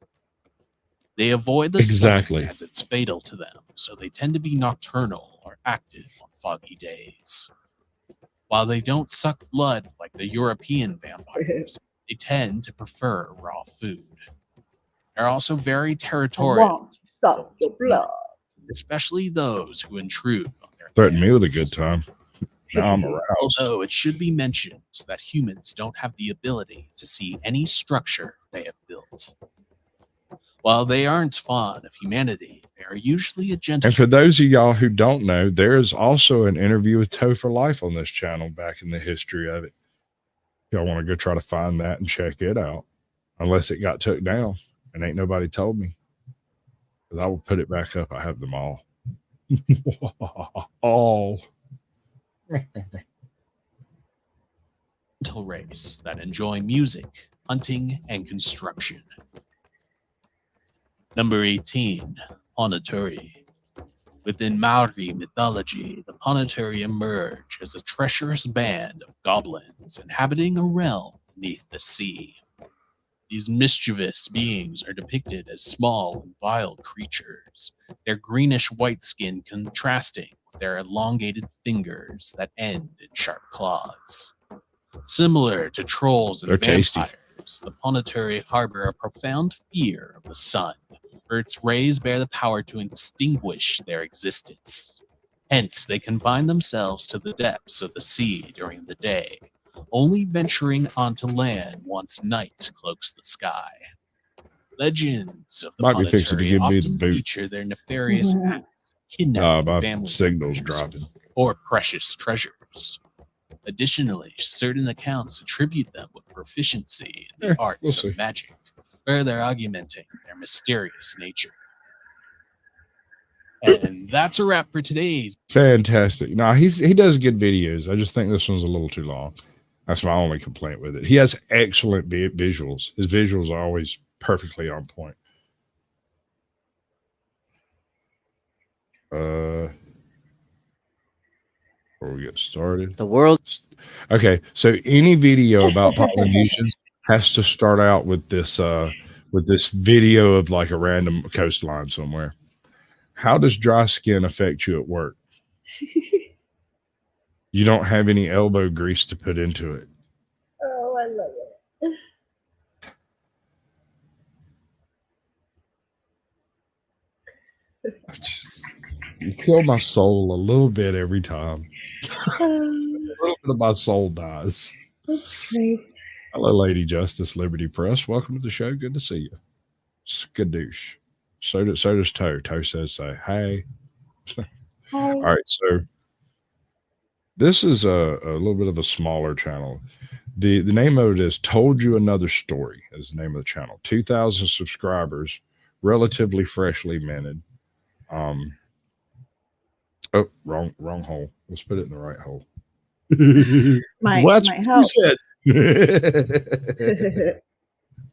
They avoid the Exactly. sun as it's fatal to them, so they tend to be nocturnal or active on foggy days. While they don't suck blood like the European vampires, they tend to prefer raw food. They're also very I territorial, want to suck your blood. especially those who intrude on their Threaten me with a lands. good time. Now I'm aroused. Although it should be mentioned that humans don't have the ability to see any structure they have built. While they aren't fond of humanity, they are usually a gentle. And for those of y'all who don't know, there is also an interview with Toe for Life on this channel back in the history of it. Y'all want to go try to find that and check it out, unless it got took down and ain't nobody told me. Because I will put it back up. I have them all. All. Race that enjoy music, hunting, and construction. Number 18, Ponaturi. Within Maori mythology, the Ponaturi emerge as a treacherous band of goblins inhabiting a realm beneath the sea. These mischievous beings are depicted as small and vile creatures, their greenish-white skin contrasting with their elongated fingers that end in sharp claws. Similar to trolls and They're tasty. vampires, the Ponaturi harbor a profound fear of the sun, for its rays bear the power to extinguish their existence. Hence, they confine themselves to the depths of the sea during the day, only venturing onto land once night cloaks the sky. Legends of the Might be fixing to Ponaturi give me the often boot. feature their nefarious Mhm. acts, kidnapping My family signal's members, dropping. or precious treasures. Additionally, certain accounts attribute them with proficiency in the arts we'll see. of magic, further augmenting their mysterious nature. And that's a wrap for today's. Fantastic. No, he does good videos. I just think this one's a little too long. That's my only complaint with it. He has excellent visuals. His visuals are always perfectly on point. Before we get started. The world. Okay, so any video about Polynesians has to start out with this video of like a random coastline somewhere. How does dry skin affect you at work? You don't have any elbow grease to put into it. Oh, I love You kill my soul a little bit every time. A Um, little bit of my soul dies. That's great. Hello, Lady Justice, Liberty Press. Welcome to the show. Good to see you. Skadoosh. So does Toe. Toe says so. Hey. Hi. All right, so this is a little bit of a smaller channel. The name of it is Told You Another Story is the name of the channel. 2,000 subscribers, relatively freshly minted. Oh, wrong hole. Let's put it in the right hole. Might What you help. said. A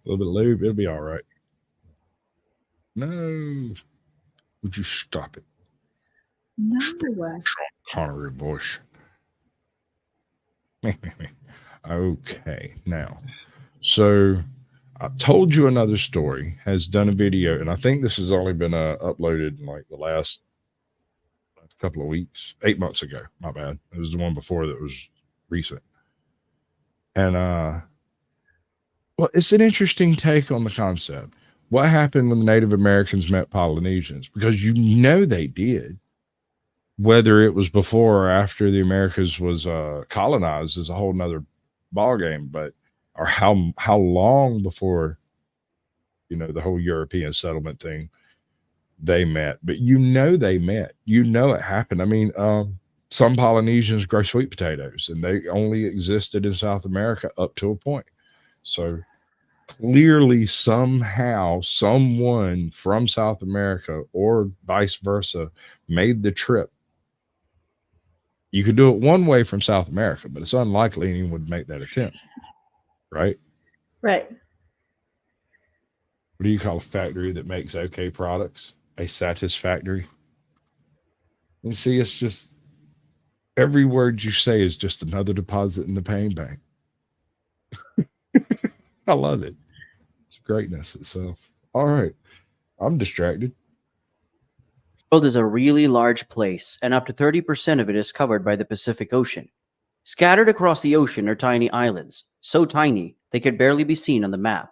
little bit of lube, it'll be all right. No. Would you stop it? No. Connery voice. Okay, now, so I Told You Another Story has done a video, and I think this has only been uploaded in like the last couple of weeks, 8 months ago. My bad. It was the one before that was recent. And well, it's an interesting take on the concept. What happened when the Native Americans met Polynesians? Because you know they did. Whether it was before or after the Americas was colonized is a whole nother ballgame, but or how long before, you know, the whole European settlement thing they met. But you know they met. You know it happened. I mean, some Polynesians grow sweet potatoes, and they only existed in South America up to a point. So clearly, somehow, someone from South America or vice versa made the trip. You could do it one way from South America, but it's unlikely anyone would make that attempt, right? Right. What do you call a factory that makes okay products? A satisfactory. And see, it's just every word you say is just another deposit in the pain bank. I love it. It's greatness itself. All right. I'm distracted. The world is a really large place, and up to 30% of it is covered by the Pacific Ocean. Scattered across the ocean are tiny islands, so tiny they could barely be seen on the map,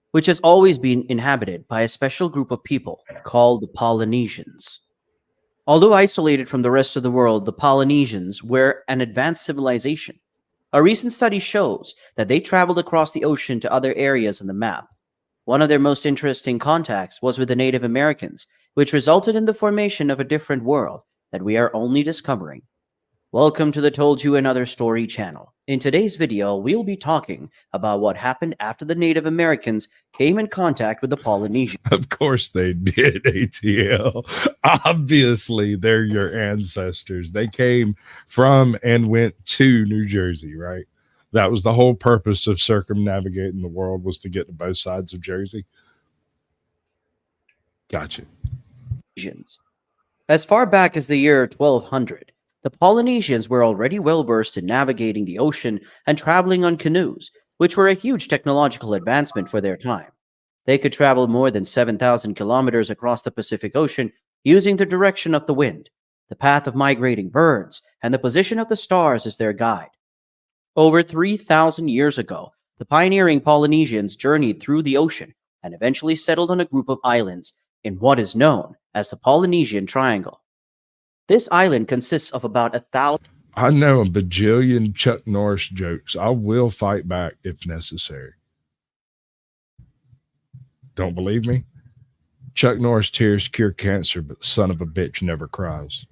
which has always been inhabited by a special group of people called the Polynesians. Although isolated from the rest of the world, the Polynesians were an advanced civilization. A recent study shows that they traveled across the ocean to other areas on the map. One of their most interesting contacts was with the Native Americans, which resulted in the formation of a different world that we are only discovering. Welcome to the Told You Another Story channel. In today's video, we'll be talking about what happened after the Native Americans came in contact with the Polynesians. Of course they did, ATL. Obviously, they're your ancestors. They came from and went to New Jersey, right? That was the whole purpose of circumnavigating the world, was to get to both sides of Jersey. Gotcha. As far back as the year 1200, the Polynesians were already well versed in navigating the ocean and traveling on canoes, which were a huge technological advancement for their time. They could travel more than 7,000 kilometers across the Pacific Ocean using the direction of the wind, the path of migrating birds, and the position of the stars as their guide. Over 3,000 years ago, the pioneering Polynesians journeyed through the ocean and eventually settled on a group of islands in what is known as the Polynesian Triangle. This island consists of about 1,000. I know a bajillion Chuck Norris jokes. I will fight back if necessary. Don't believe me? Chuck Norris tears cure cancer, but the son of a bitch never cries.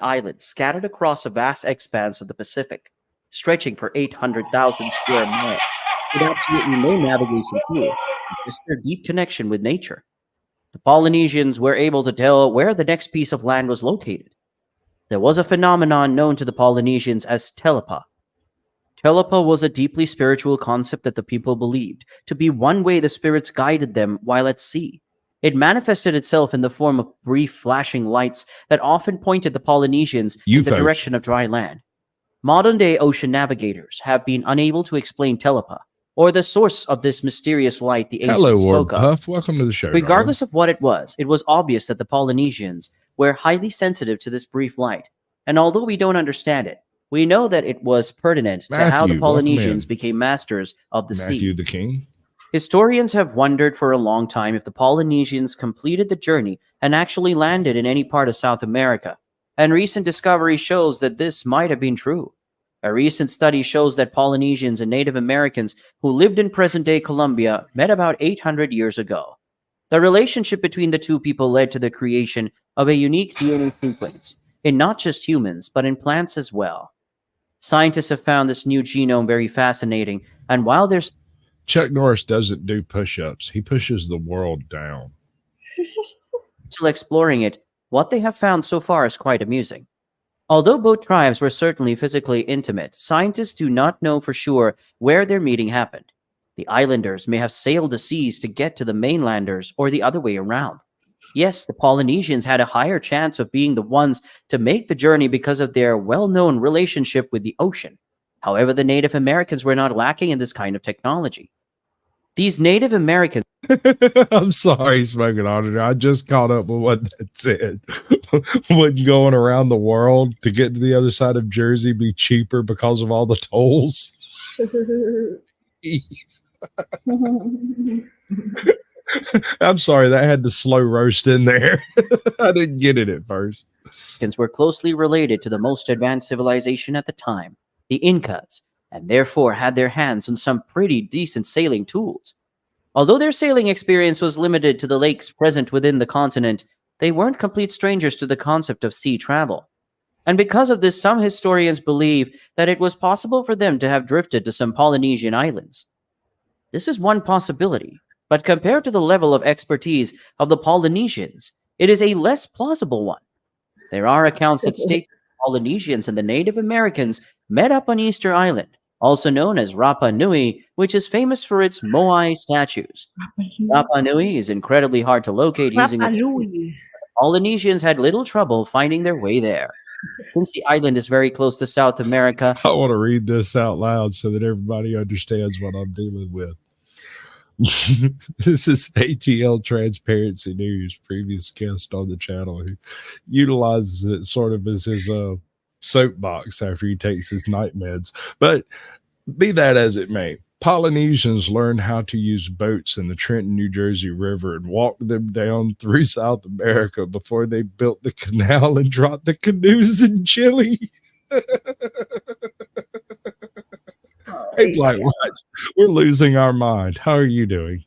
Islands scattered across a vast expanse of the Pacific, stretching for 800,000 square miles, with absolutely no navigation fuel, just their deep connection with nature. The Polynesians were able to tell where the next piece of land was located. There was a phenomenon known to the Polynesians as telepa. Telepa was a deeply spiritual concept that the people believed to be one way the spirits guided them while at sea. It manifested itself in the form of brief flashing lights that often pointed the Polynesians in the direction of dry land. Modern-day ocean navigators have been unable to explain telepa, or the source of this mysterious light the ancients spoke of. Puff. Welcome to the show. Regardless of what it was obvious that the Polynesians were highly sensitive to this brief light. And although we don't understand it, we know that it was pertinent to how the Polynesians became masters of the sea. Matthew the King. Historians have wondered for a long time if the Polynesians completed the journey and actually landed in any part of South America, and recent discovery shows that this might have been true. A recent study shows that Polynesians and Native Americans who lived in present-day Colombia met about 800 years ago. The relationship between the two people led to the creation of a unique DNA sequence in not just humans, but in plants as well. Scientists have found this new genome very fascinating, and while there's Chuck Norris doesn't do push-ups. He pushes the world down. still exploring it, what they have found so far is quite amusing. Although both tribes were certainly physically intimate, scientists do not know for sure where their meeting happened. The islanders may have sailed the seas to get to the mainlanders or the other way around. Yes, the Polynesians had a higher chance of being the ones to make the journey because of their well-known relationship with the ocean. However, the Native Americans were not lacking in this kind of technology. These Native Americans I'm sorry, Smoking Auditor. I just caught up with what that said. Wouldn't going around the world to get to the other side of Jersey be cheaper because of all the tolls? I'm sorry, that had the slow roast in there. I didn't get it at first. were closely related to the most advanced civilization at the time, the Incas, and therefore had their hands on some pretty decent sailing tools. Although their sailing experience was limited to the lakes present within the continent, they weren't complete strangers to the concept of sea travel. And because of this, some historians believe that it was possible for them to have drifted to some Polynesian islands. This is one possibility, but compared to the level of expertise of the Polynesians, it is a less plausible one. There are accounts that state the Polynesians and the Native Americans met up on Easter Island, also known as Rapa Nui, which is famous for its moai statues. Rapa Nui is incredibly hard to locate using a Rapalui. Polynesians had little trouble finding their way there. Since the island is very close to South America, I want to read this out loud so that everybody understands what I'm dealing with. This is ATL Transparency News, previous guest on the channel, who utilizes it sort of as his soapbox after he takes his night meds. But be that as it may, Polynesians learned how to use boats in the Trenton, New Jersey River and walked them down through South America before they built the canal and dropped the canoes in Chile. Hey, Black Watch, we're losing our mind. How are you doing?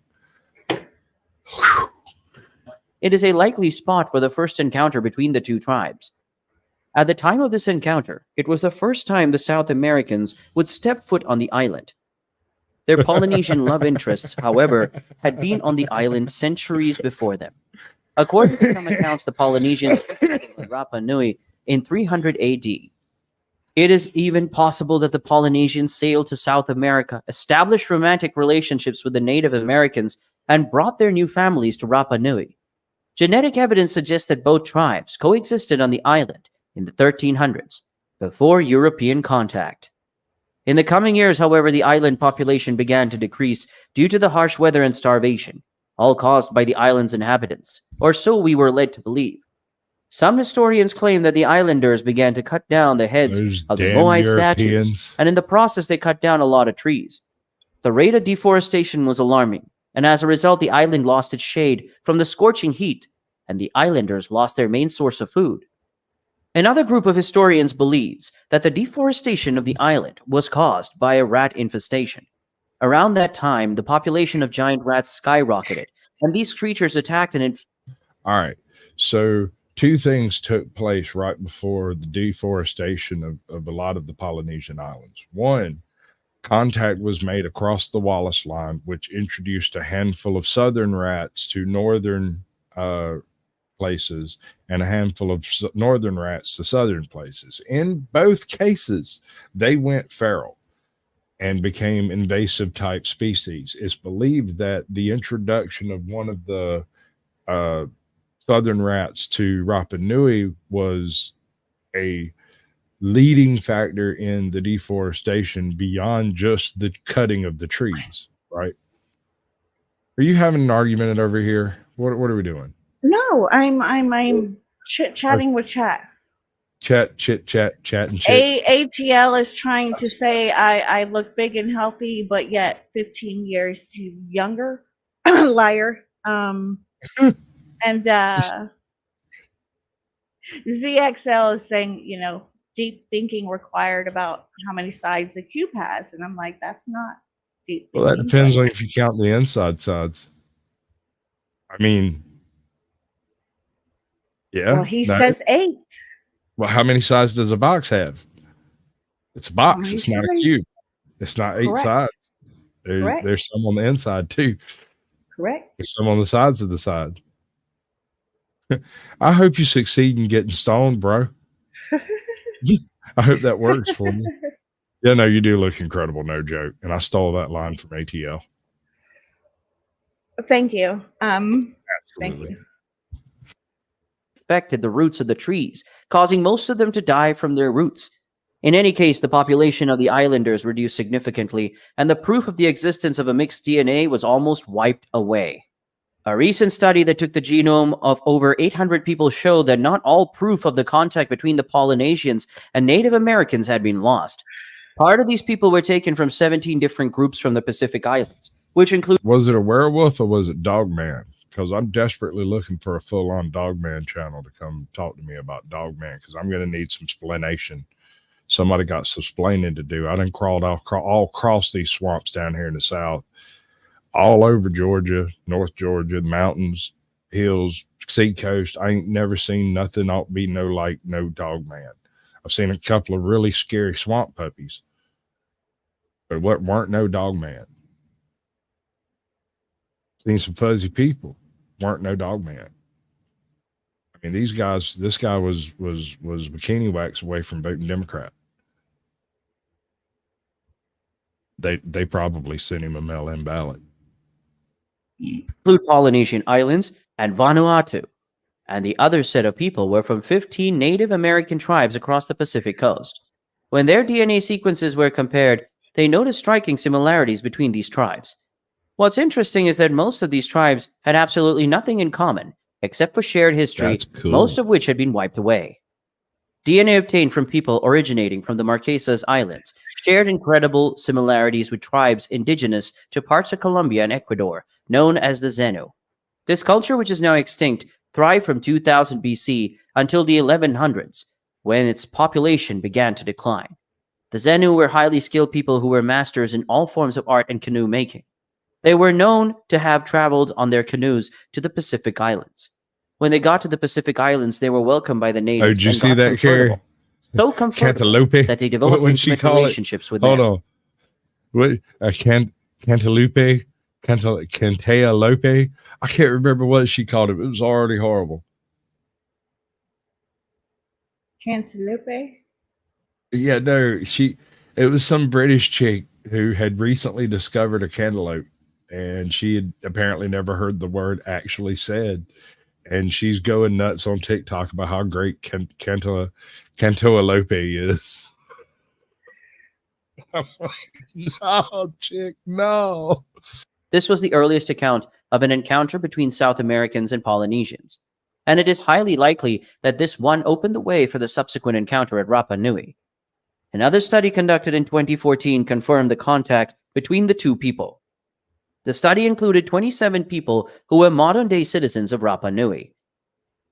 it is a likely spot for the first encounter between the two tribes. At the time of this encounter, it was the first time the South Americans would step foot on the island. Their Polynesian love interests, however, had been on the island centuries before them. According to some accounts, the Polynesians visited Rapa Nui in 300 AD. It is even possible that the Polynesians sailed to South America, established romantic relationships with the Native Americans, and brought their new families to Rapa Nui. Genetic evidence suggests that both tribes coexisted on the island in the 1300s, before European contact. In the coming years, however, the island population began to decrease due to the harsh weather and starvation, all caused by the island's inhabitants, or so we were led to believe. Some historians claim that the islanders began to cut down the heads Those of the damn moai statues, Europeans. and in the process they cut down a lot of trees. The rate of deforestation was alarming, and as a result the island lost its shade from the scorching heat, and the islanders lost their main source of food. Another group of historians believes that the deforestation of the island was caused by a rat infestation. Around that time, the population of giant rats skyrocketed, and these creatures attacked and All right. So two things took place right before the deforestation of a lot of the Polynesian islands. One, contact was made across the Wallace Line, which introduced a handful of southern rats to northern places and a handful of northern rats to southern places. In both cases, they went feral and became invasive type species. It's believed that the introduction of one of the southern rats to Rapa Nui was a leading factor in the deforestation beyond just the cutting of the trees, right? Are you having an argument over here? What are we doing? No, I'm chit chatting with chat. Chat, and chit. ATL is trying to say I look big and healthy, but yet 15 years younger. Liar. And ZXL is saying, deep thinking required about how many sides the cube has. And I'm like, that's not deep Well, that thinking. depends buddy. on if you count the inside sides. I mean, yeah. Well, he no. says 8. Well, how many sides does a box have? It's a box. many It's not a sides? cube. It's not 8 Correct. sides. Correct. There's some on the inside too. Correct. There's some on the sides of the side. I hope you succeed in getting stoned, bro. I hope that works for you. Yeah, no, you do look incredible, no joke. And I stole that line from ATL. Thank you. Thank Absolutely. you. Affected the roots of the trees, causing most of them to die from their roots. In any case, the population of the islanders reduced significantly, and the proof of the existence of a mixed DNA was almost wiped away. A recent study that took the genome of over 800 people showed that not all proof of the contact between the Polynesians and Native Americans had been lost. Part of these people were taken from 17 different groups from the Pacific Islands, which include... Was it a werewolf or was it Dogman? Because I'm desperately looking for a full-on Dogman channel to come talk to me about Dogman, because I'm going to need some explanation. Somebody got some explaining to do. I done crawled all across these swamps down here in the south, all over Georgia, North Georgia, mountains, hills, seacoast. I ain't never seen nothing ought to be no Dogman. I've seen a couple of really scary swamp puppies, but what weren't no Dogman. Seen some fuzzy people, weren't no Dogman. I mean, this guy was bikini wax away from voting Democrat. They probably sent him a mail-in ballot. Include Polynesian islands and Vanuatu, and the other set of people were from 15 Native American tribes across the Pacific coast. When their DNA sequences were compared, they noticed striking similarities between these tribes. What's interesting is that most of these tribes had absolutely nothing in common, except for shared history, That's cool. most of which had been wiped away. DNA obtained from people originating from the Marquesas Islands shared incredible similarities with tribes indigenous to parts of Colombia and Ecuador, known as the Zenu. This culture, which is now extinct, thrived from 2000 BC until the 1100s, when its population began to decline. The Zenu were highly skilled people who were masters in all forms of art and canoe making. They were known to have traveled on their canoes to the Pacific Islands. When they got to the Pacific Islands, they were welcomed by the natives. Oh, did you and see got that, Carrie? comfortable. So comfortable Cantaloupe. that they developed What'd she intimate call it? relationships with Hold them. on. What? Cantaloupe? Cantaloupe? I can't remember what she called it. It was already horrible. Cantaloupe? Yeah, no, it was some British chick who had recently discovered a cantaloupe, and she had apparently never heard the word actually said. And she's going nuts on TikTok about how great cantaloupe is. I'm like, no, chick, no. This was the earliest account of an encounter between South Americans and Polynesians, and it is highly likely that this one opened the way for the subsequent encounter at Rapa Nui. Another study conducted in 2014 confirmed the contact between the two people. The study included 27 people who were modern-day citizens of Rapa Nui.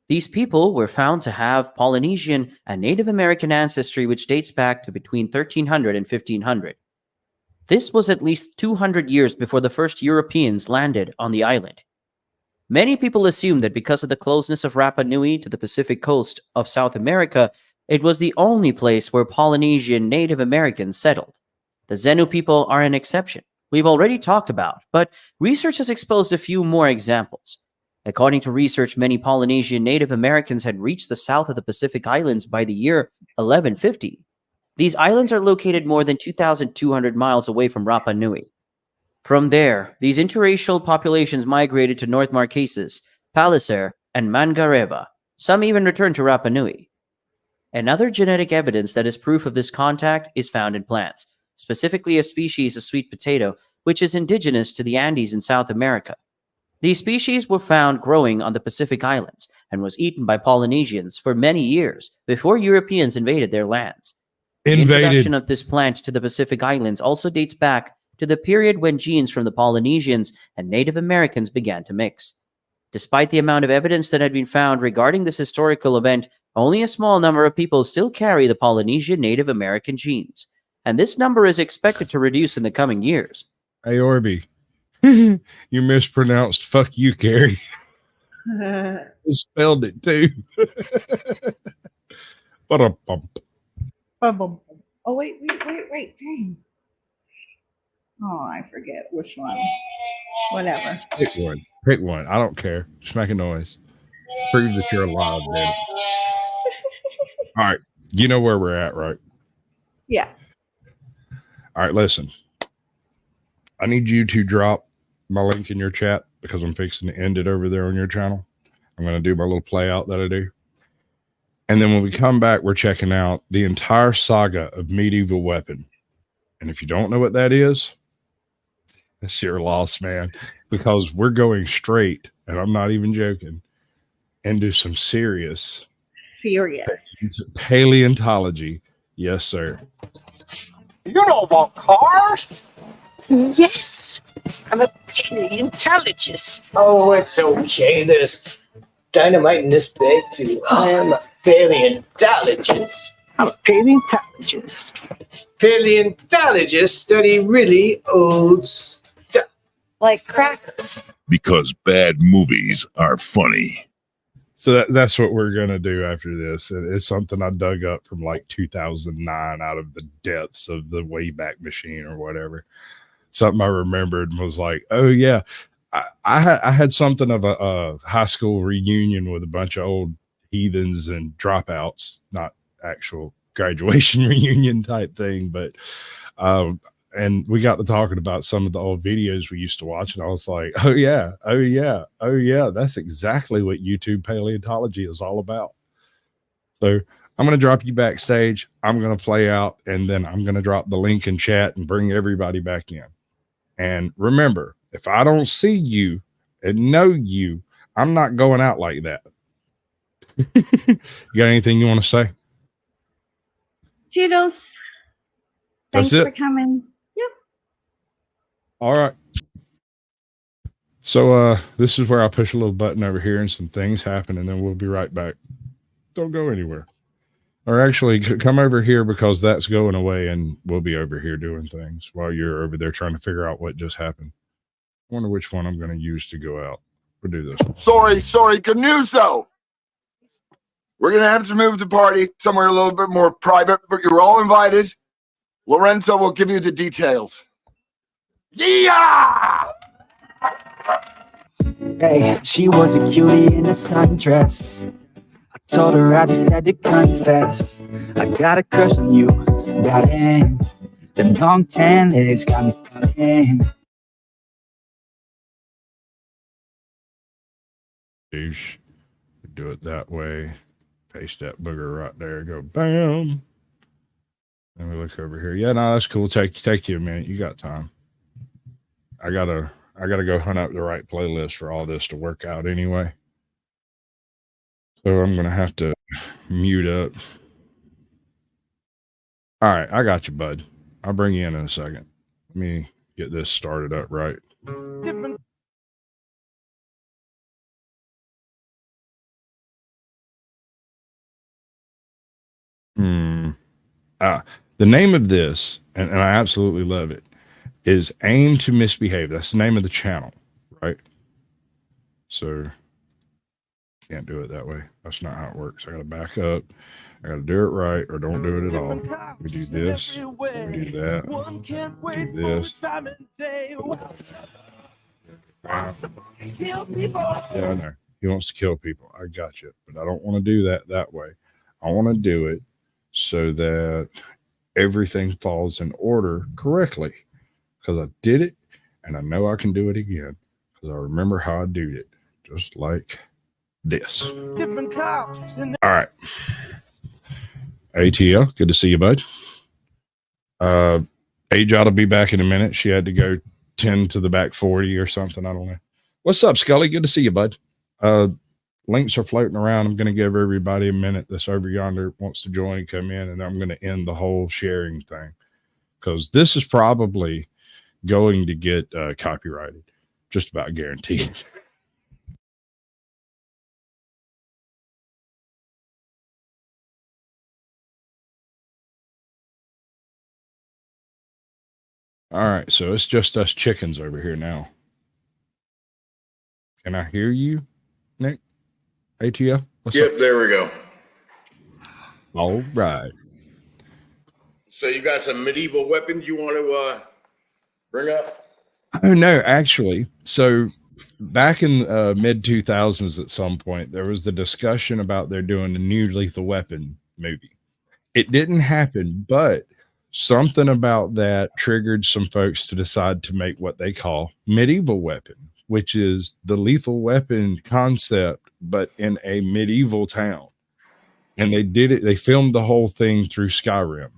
These people were found to have Polynesian and Native American ancestry, which dates back to between 1300 and 1500. This was at least 200 years before the first Europeans landed on the island. Many people assume that because of the closeness of Rapa Nui to the Pacific coast of South America, it was the only place where Polynesian Native Americans settled. The Zenu people are an exception, we've already talked about, but research has exposed a few more examples. According to research, many Polynesian Native Americans had reached the south of the Pacific Islands by the year 1150. These islands are located more than 2,200 miles away from Rapa Nui. From there, these interracial populations migrated to North Marquesas, Palliser, and Mangareva. Some even returned to Rapa Nui. Another genetic evidence that is proof of this contact is found in plants, specifically a species of sweet potato, which is indigenous to the Andes in South America. These species were found growing on the Pacific Islands, and was eaten by Polynesians for many years before Europeans invaded their lands. The Invaded. introduction of this plant to the Pacific Islands also dates back to the period when genes from the Polynesians and Native Americans began to mix. Despite the amount of evidence that had been found regarding this historical event, only a small number of people still carry the Polynesian Native American genes, and this number is expected to reduce in the coming years. Hey, Orby, you mispronounced "fuck you," Carrie. You spelled it too. But a bump. Oh, wait. Dang. Oh, I forget which one. Whatever. Pick one. Pick one. I don't care. Just make a noise. Prove that you're alive, baby. All right. You know where we're at, right? Yeah. All right. Listen. I need you to drop my link in your chat because I'm fixing to end it over there on your channel. I'm going to do my little play out that I do. And then when we come back, we're checking out the entire saga of Medieval Weapon. And if you don't know what that is, that's your loss, man, because we're going straight, and I'm not even joking, into some serious paleontology. Yes, sir. You know about cars? Yes, I'm a paleontologist. Oh, it's okay. There's dynamite in this bag, too. I am a paleontologist. I'm a paleontologist. Paleontologists study really old stuff. Like crackers. Because bad movies are funny. So that's what we're going to do after this. It's something I dug up from like 2009 out of the depths of the Wayback Machine or whatever. Something I remembered and was like, oh, yeah. I had something of a high school reunion with a bunch of old heathens and dropouts, not actual graduation reunion type thing, but and we got to talking about some of the old videos we used to watch, and I was like, oh yeah, that's exactly what YouTube paleontology is all about. So I'm going to drop you backstage, I'm going to play out, and then I'm going to drop the link in chat and bring everybody back in. And remember, if I don't see you and know you, I'm not going out like that. You got anything you want to say? Toodles. That's Thanks it. for coming. Yep. All right. So this is where I push a little button over here and some things happen, and then we'll be right back. Don't go anywhere. Or actually come over here because that's going away, and we'll be over here doing things while you're over there trying to figure out what just happened. I wonder which one I'm going to use to go out. We'll do this one. Sorry. Good news, though. We're going to have to move the party somewhere a little bit more private, but you're all invited. Lorenzo will give you the details. Yeah! Hey, she was a cutie in a sundress. I told her I just had to confess. I got a crush on you, darling. Them long tan legs got me falling. Douche. Do it that way. Paste that booger right there. Go bam. Let me look over here. Yeah, no, that's cool. Take you a minute. You got time. I gotta go hunt up the right playlist for all this to work out anyway. So I'm gonna have to mute up. All right, I got you, bud. I'll bring you in a second. Let me get this started up right. The name of this, and I absolutely love it, is Aim to Misbehave. That's the name of the channel, right? So can't do it that way. That's not how it works. I got to back up. I got to do it right, or don't do it at all. We do this. We do that. We do this. Yeah, I know. He wants to kill people. I got you. But I don't want to do that way. I want to do it so that everything falls in order correctly, because I did it and I know I can do it again because I remember how I did it, just like this. All right. ATL, good to see you, bud. Age ought to be back in a minute. She had to go 10 to the back 40 or something. I don't know. What's up, Scully? Good to see you, bud. links are floating around. I'm going to give everybody a minute that's over yonder wants to join and come in, and I'm going to end the whole sharing thing because this is probably going to get copyrighted, just about guaranteed. All right, so it's just us chickens over here now. Can I hear you, Nick? ATL? Yep, there we go. All right. So you got some medieval weapons you want to bring up? Oh, no, actually. So back in mid 2000s at some point, there was the discussion about they're doing a new Lethal Weapon movie. It didn't happen, but something about that triggered some folks to decide to make what they call medieval weapon, which is the Lethal Weapon concept, but in a medieval town. And they did it. They filmed the whole thing through Skyrim.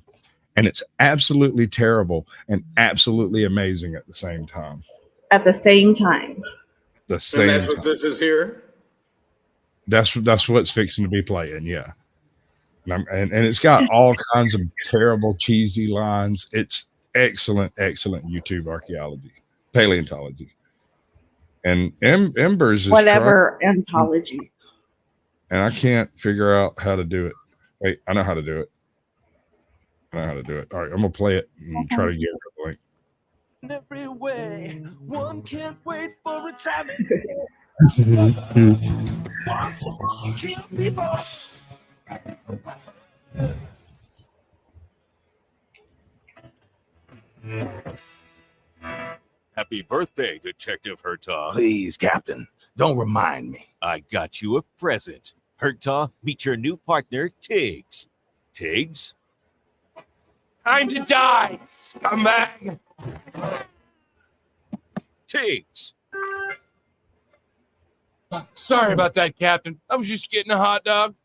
And it's absolutely terrible and absolutely amazing at the same time. At the same time. The same. And that's what this is here? That's what's fixing to be playing, yeah. And it's got all kinds of terrible, cheesy lines. It's excellent YouTube archaeology, paleontology. And Embers is whatever ontology. And I can't figure out how to do it. Wait, I know how to do it. All right, I'm gonna play it and try to get a link. In every way, one can't wait for retirement. Kill people. Happy birthday, Detective Hertog. Please, Captain, don't remind me. I got you a present. Hertog, meet your new partner, Tiggs. Tiggs? Time to die, scumbag! Tiggs! Sorry about that, Captain. I was just getting a hot dog.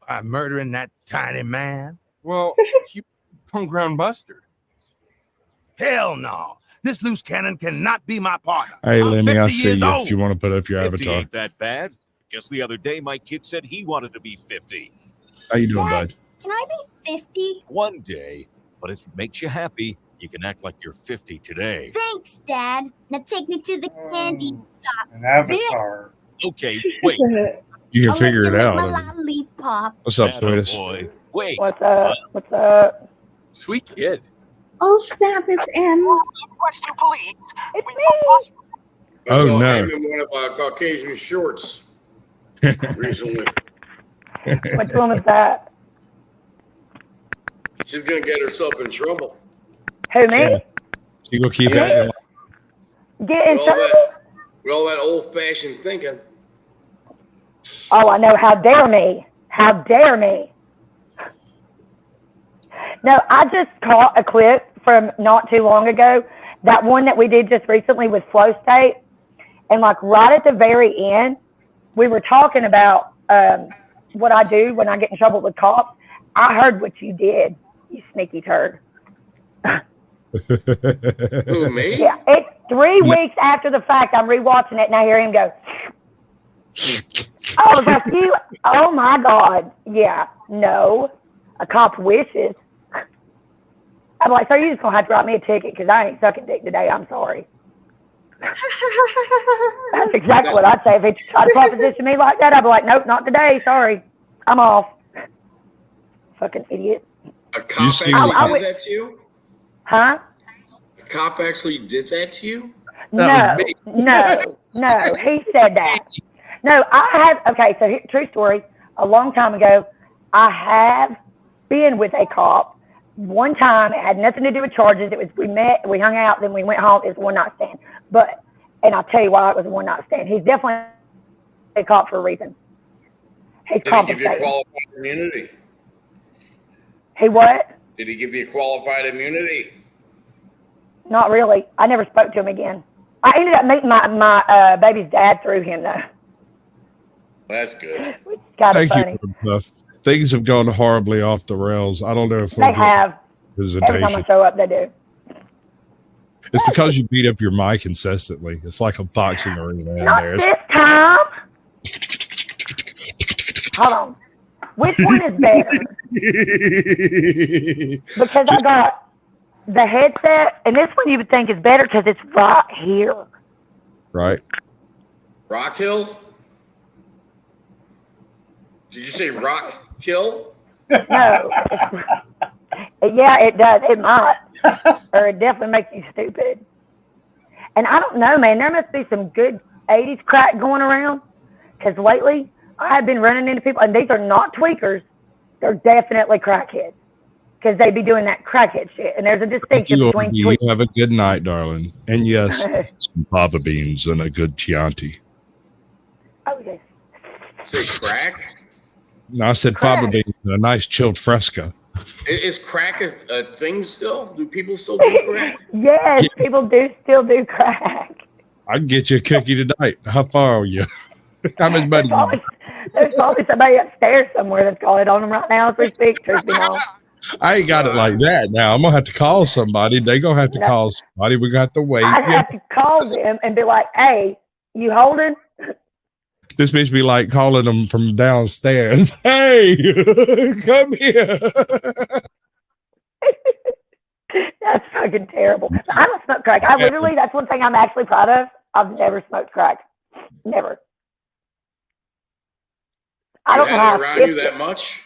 By murdering that tiny man? Well, you homegrown bustard. Hell no. This loose cannon cannot be my partner. Hey, I'm Lenny, I 50 see years you old. if you want to put up your 50 avatar. ain't that bad. Just the other day, my kid said he wanted to be 50. How you doing, bud? Can I be 50? One day. But if it makes you happy, you can act like you're 50 today. Thanks, Dad. Now take me to the candy shop. An avatar. Okay, wait. You can I'll figure let it you lick out. my lollipop. What's up, Atta Sweetest? boy. Wait. What's up? What's up? Sweet kid. Oh, snap, it's M. Question, please. It's me. Oh, saw no. him in one of our Caucasian shorts recently. Which one was that? She's gonna get herself in trouble. Who, me? Yeah. You go keep it. Get in With all trouble? that, with all that old-fashioned thinking. Oh, I know. How dare me? How dare me? No, I just caught a clip from not too long ago. That one that we did just recently with Flow State. And like right at the very end, we were talking about what I do when I get in trouble with cops. I heard what you did, you sneaky turd. Who, me? Yeah, it's 3 weeks after the fact. I'm rewatching it and I hear him go. I was like, you, oh my God. Yeah, no, a cop wishes. I'm like, so you're just going to have to write me a ticket because I ain't sucking dick today. I'm sorry. That's exactly what I'd say. If he tried to proposition me like that, I'd be like, nope, not today. Sorry. I'm off. Fucking idiot. A cop actually did that to you? Huh? A cop actually did that to you? No, he said that. No, I have, okay, so here, true story. A long time ago, I have been with a cop. One time, it had nothing to do with charges. It was, we met, we hung out, then we went home. It was a one-night stand. But, and I'll tell you why it was a one-night stand. He's definitely a cop for a reason. He's Did he give you compensated. qualified immunity? He what? Did he give you qualified immunity? Not really. I never spoke to him again. I ended up meeting my baby's dad through him, though. That's good. Kind of Thank funny. you for the bluff. Things have gone horribly off the rails. I don't know if They have. Every time I visitation. show up, they do. It's because you beat up your mic incessantly. It's like a boxing arena in Not there. this time. Hold on. Which one is better? Because I got the headset, and this one you would think is better because it's right here. Right. Rock Hill? Did you say Rock Hill? No. Yeah, it does. It might. Or it definitely makes you stupid. And I don't know, man. There must be some good 80s crack going around. Because lately, I have been running into people, and these are not tweakers. They're definitely crackheads. Because they be doing that crackhead shit. And there's a distinction between You have a good night, darling. And yes, some fava beans and a good Chianti. Oh, yes. Say crack? No, I said fava beans and a nice chilled Fresca. Is crack a thing still? Do people still do crack? Yes, people do still do crack. I'd get you a cookie tonight. How far are you? How much money? There's probably somebody upstairs somewhere that's calling on them right now as we speak. Truth be known. I ain't got it like that now. I'm going to have to call somebody. They're going to have to call somebody. We're going to have to wait. I'd have to call them and be like, hey, you holding? This bitch be like calling them from downstairs. Hey, come here. That's fucking terrible. I don't smoke crack. I literally, that's one thing I'm actually proud of. I've never smoked crack. Never. I don't know how around you that much?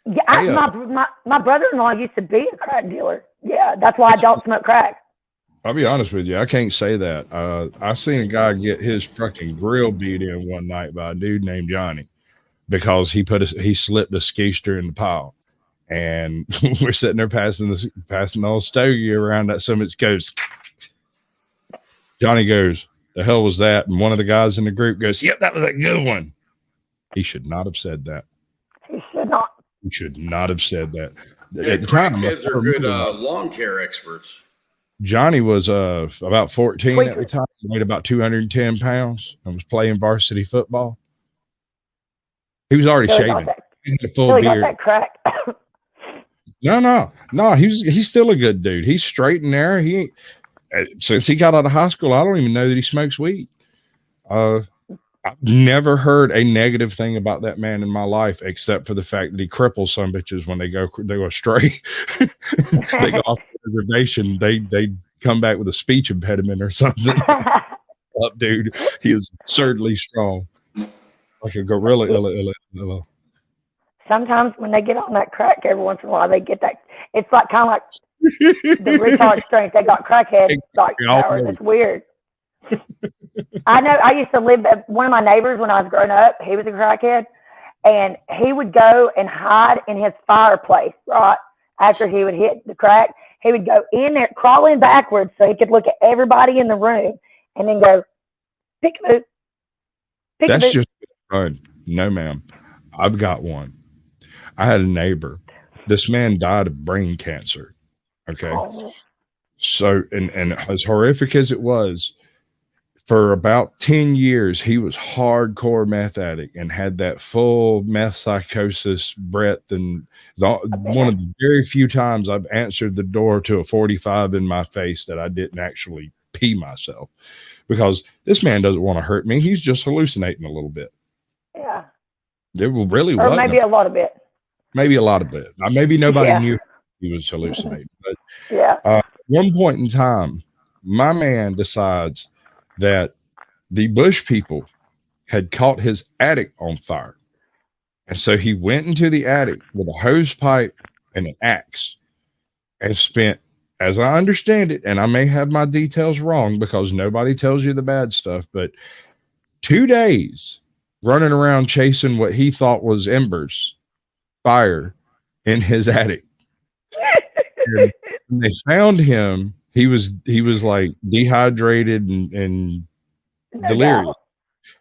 Yeah, my brother-in-law used to be a crack dealer. Yeah, that's why I don't smoke crack. I'll be honest with you. I can't say that. I seen a guy get his fucking grill beat in one night by a dude named Johnny because he slipped a skeister in the pile. And we're sitting there passing the old stogie around that summit goes. Johnny goes, the hell was that? And one of the guys in the group goes, yep, that was a good one. He should not have said that. He should not. He should not have said that. Yeah, at the time, kids are good lawn care experts. Johnny was about 14 at the time. He weighed about 210 pounds and was playing varsity football. He was already shaving. He had a full beard. Got that crack. No. He's still a good dude. He's straight and narrow. Since he got out of high school, I don't even know that he smokes weed. I've never heard a negative thing about that man in my life, except for the fact that he cripples some bitches when they go astray. They go off the reservation. They come back with a speech impediment or something. Up, dude. He is absurdly strong, like a gorilla. Sometimes when they get on that crack, every once in a while they get that. It's like kind of like the retard strength. They got crackhead like powers. It's weird. I know. I used to live. One of my neighbors when I was growing up, he was a crackhead, and he would go and hide in his fireplace. Right after he would hit the crack, he would go in there, crawl in backwards so he could look at everybody in the room, and then go pick a boot. That's just fun. No, ma'am. I've got one. I had a neighbor. This man died of brain cancer. Okay. Oh. So, and as horrific as it was, for about 10 years, he was hardcore meth addict and had that full meth psychosis breadth. And one of the very few times I've answered the door to a 45 in my face that I didn't actually pee myself, because this man doesn't want to hurt me. He's just hallucinating a little bit. Yeah. There really or wasn't. Maybe a lot of it. Maybe a lot of it. Maybe nobody knew he was hallucinating. But one point in time, my man decides that the bush people had caught his attic on fire. And so he went into the attic with a hose pipe and an axe and spent, as I understand it, and I may have my details wrong because nobody tells you the bad stuff, but 2 days running around chasing what he thought was fire in his attic. And when they found him, he was like dehydrated and delirious.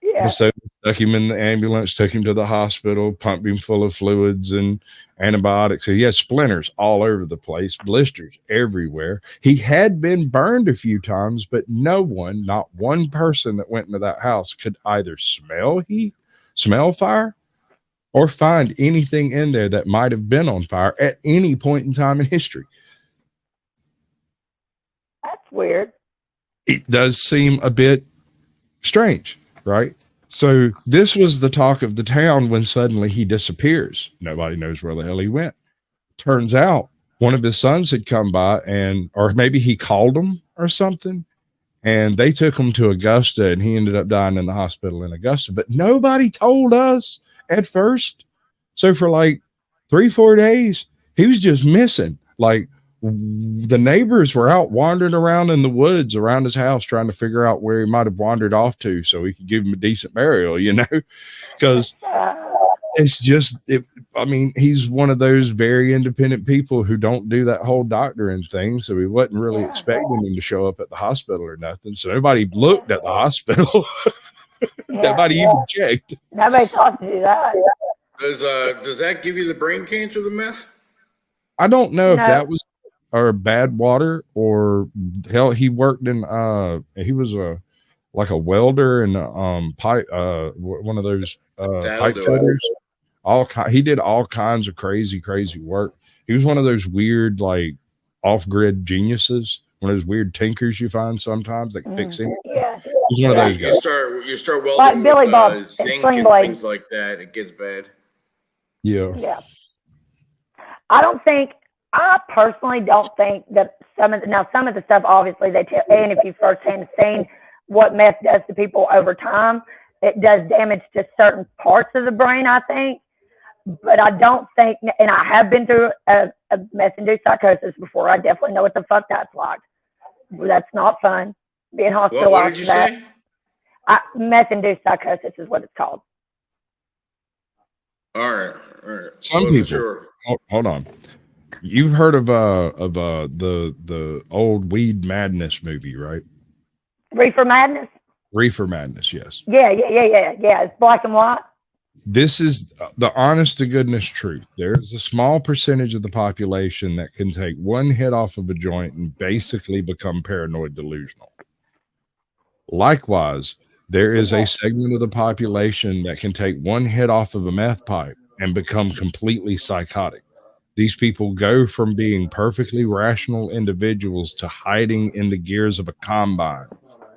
Yeah. And so they took him in the ambulance, took him to the hospital, pumped him full of fluids and antibiotics. So he had splinters all over the place, blisters everywhere. He had been burned a few times, but not one person that went into that house could either smell fire or find anything in there that might have been on fire at any point in time in history. That's weird. It does seem a bit strange, right? So this was the talk of the town when suddenly he disappears. Nobody knows where the hell he went. Turns out one of his sons had come by or maybe he called him or something, and they took him to Augusta, and he ended up dying in the hospital in Augusta. But nobody told us at first. So for like 3-4 days, he was just missing. Like the neighbors were out wandering around in the woods around his house trying to figure out where he might have wandered off to so we could give him a decent burial, because it's just, I mean, he's one of those very independent people who don't do that whole doctoring thing. So we wasn't really expecting him to show up at the hospital or nothing. So nobody looked at the hospital. Nobody even checked. Nobody thought to do that. Does that give you the brain cancer, the meth? I don't know if that was or bad water or hell. He worked in he was like a welder and pipe one of those pipe fitters. He did all kinds of crazy work. He was one of those weird like off-grid geniuses, one of those weird tinkers you find sometimes that can fix anything. Yeah. He's one of those guys. You start welding Like Billy Bob with zinc Sling and Blade. things like that, it gets bad. Yeah. I personally don't think that some of the stuff, obviously they tell, and if you've firsthand seen what meth does to people over time, it does damage to certain parts of the brain, I think. But I don't think, and I have been through a meth-induced psychosis before. I definitely know what the fuck that's like. That's not fun. Being hospitalized. What did you say? Meth-induced psychosis is what it's called. All right. Some people. Hold on. You've heard of the old Weed Madness movie, right? Reefer Madness. Reefer Madness, yes. Yeah. It's black and white. This is the honest to goodness truth. There's a small percentage of the population that can take one hit off of a joint and basically become paranoid delusional. Likewise, there is a segment of the population that can take one hit off of a meth pipe and become completely psychotic. These people go from being perfectly rational individuals to hiding in the gears of a combine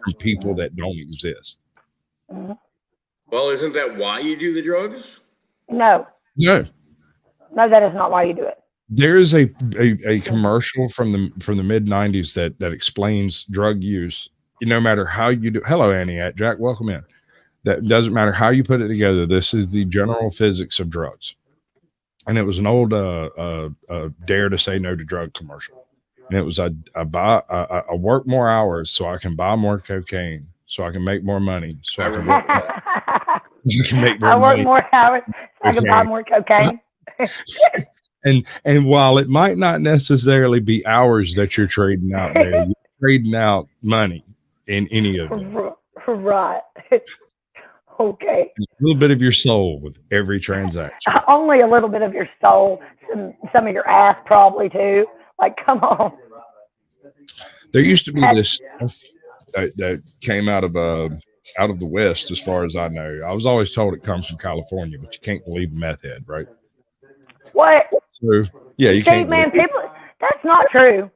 from people that don't exist. Well, isn't that why you do the drugs? No, that is not why you do it. There is a commercial from the mid 90s that explains drug use. No matter how you do. Hello, Annie Jack, welcome in. That doesn't matter how you put it together. This is the general physics of drugs. And it was an old dare to say no to drug commercial. And it was I work more hours so I can buy more cocaine, so I can make more money, so I can work make more money. I work more hours so I can buy more cocaine. and while it might not necessarily be hours that you're trading out there, you're trading out money in any of them. Right. Okay. A little bit of your soul with every transaction. Only a little bit of your soul, some of your ass probably too. Like, come on. There used to be this stuff that came out of the West, as far as I know. I was always told it comes from California, but you can't believe meth head, right? What? So, yeah, you can't. Man, people, that's not true.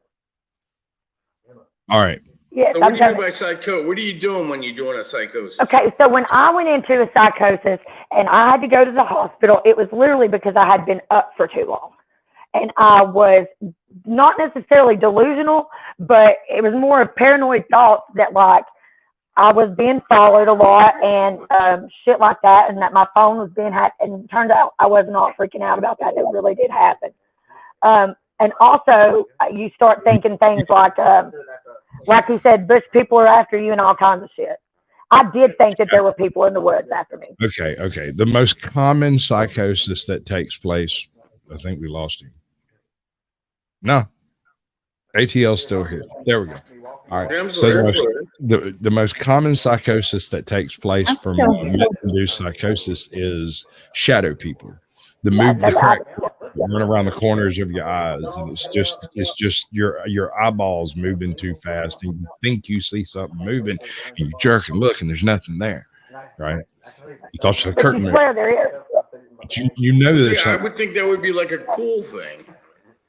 All right. Yes, so what do you mean by psychosis? What are you doing when you're doing a psychosis? Okay, so when I went into a psychosis and I had to go to the hospital, it was literally because I had been up for too long. And I was not necessarily delusional, but it was more of paranoid thoughts that, like, I was being followed a lot and shit like that, and that my phone was being hacked. And it turned out I was not freaking out about that. It really did happen. And also, you start thinking things like you said, bush people are after you and all kinds of shit. I did think that there were people in the woods after me. Okay. The most common psychosis that takes place, I think we lost him. No. ATL's still here. There we go. All right. So the most common psychosis that takes place from meth-induced psychosis is shadow people. The crack run around the corners of your eyes, and it's just your eyeballs moving too fast, and you think you see something moving, and you jerk and look, and there's nothing there, right? You thought you saw a curtain there. But you know there's something. I would think that would be like a cool thing.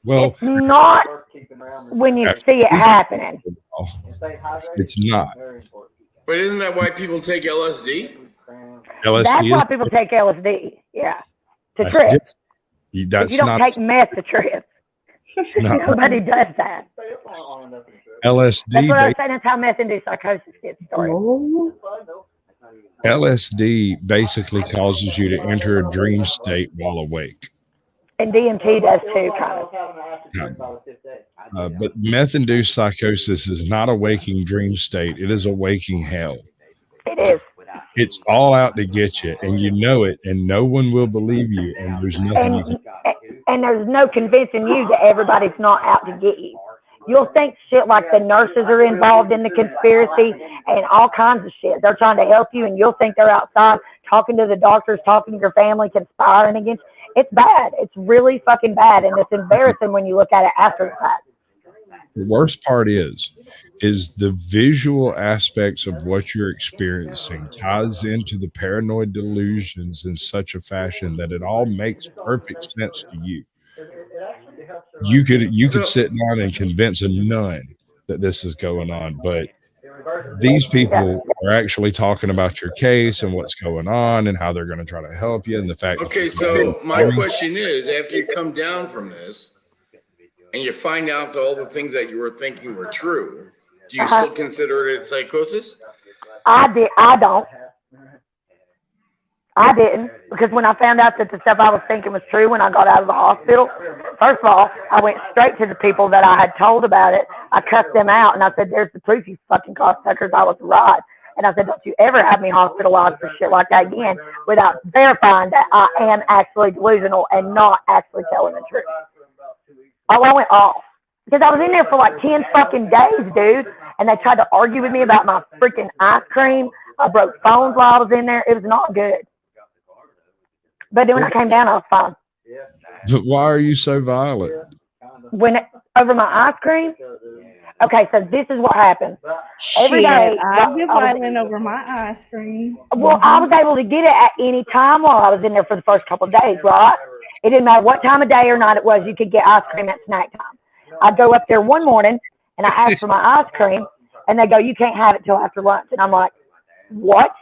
Well, it's not when you see it happening. It's not. But isn't that why people take LSD? LSD That's why is people take LSD. Yeah, to that's trip. different. But That's you don't not take meth to trip. no, Nobody does that. That's LSD. what I was saying. That's how meth-induced psychosis gets started. LSD basically causes you to enter a dream state while awake. And DMT does too, kind of. But meth-induced psychosis is not a waking dream state. It is a waking hell. It is. It's all out to get you, and you know it, and no one will believe you, and there's nothing you can. And there's no convincing you that everybody's not out to get you. You'll think shit like the nurses are involved in the conspiracy and all kinds of shit. They're trying to help you, and you'll think they're outside talking to the doctors, talking to your family, conspiring against. It's bad. It's really fucking bad, and it's embarrassing when you look at it after the fact. The worst part is the visual aspects of what you're experiencing ties into the paranoid delusions in such a fashion that it all makes perfect sense to you. You could sit down and convince a nun that this is going on, but these people are actually talking about your case and what's going on and how they're going to try to help you, and the fact. Okay, so my question is, after you come down from this and you find out that all the things that you were thinking were true, do you still consider it psychosis? I don't. I didn't, because when I found out that the stuff I was thinking was true when I got out of the hospital, first of all, I went straight to the people that I had told about it. I cussed them out, and I said, there's the proof, you fucking cocksuckers, I was right. And I said, don't you ever have me hospitalized for shit like that again without verifying that I am actually delusional and not actually telling the truth. Oh, I went off. Because I was in there for like 10 fucking days, dude, and they tried to argue with me about my freaking ice cream. I broke phones while I was in there. It was not good. But then when I came down, I was fine. But why are you so violent? Over my ice cream? Okay, so this is what happened. Every day, I've been violent over my ice cream. Well, I was able to get it at any time while I was in there for the first couple of days, right? It didn't matter what time of day or night it was, you could get ice cream at snack time. I'd go up there one morning, and I asked for my ice cream, and they go, you can't have it till after lunch. And I'm like, what?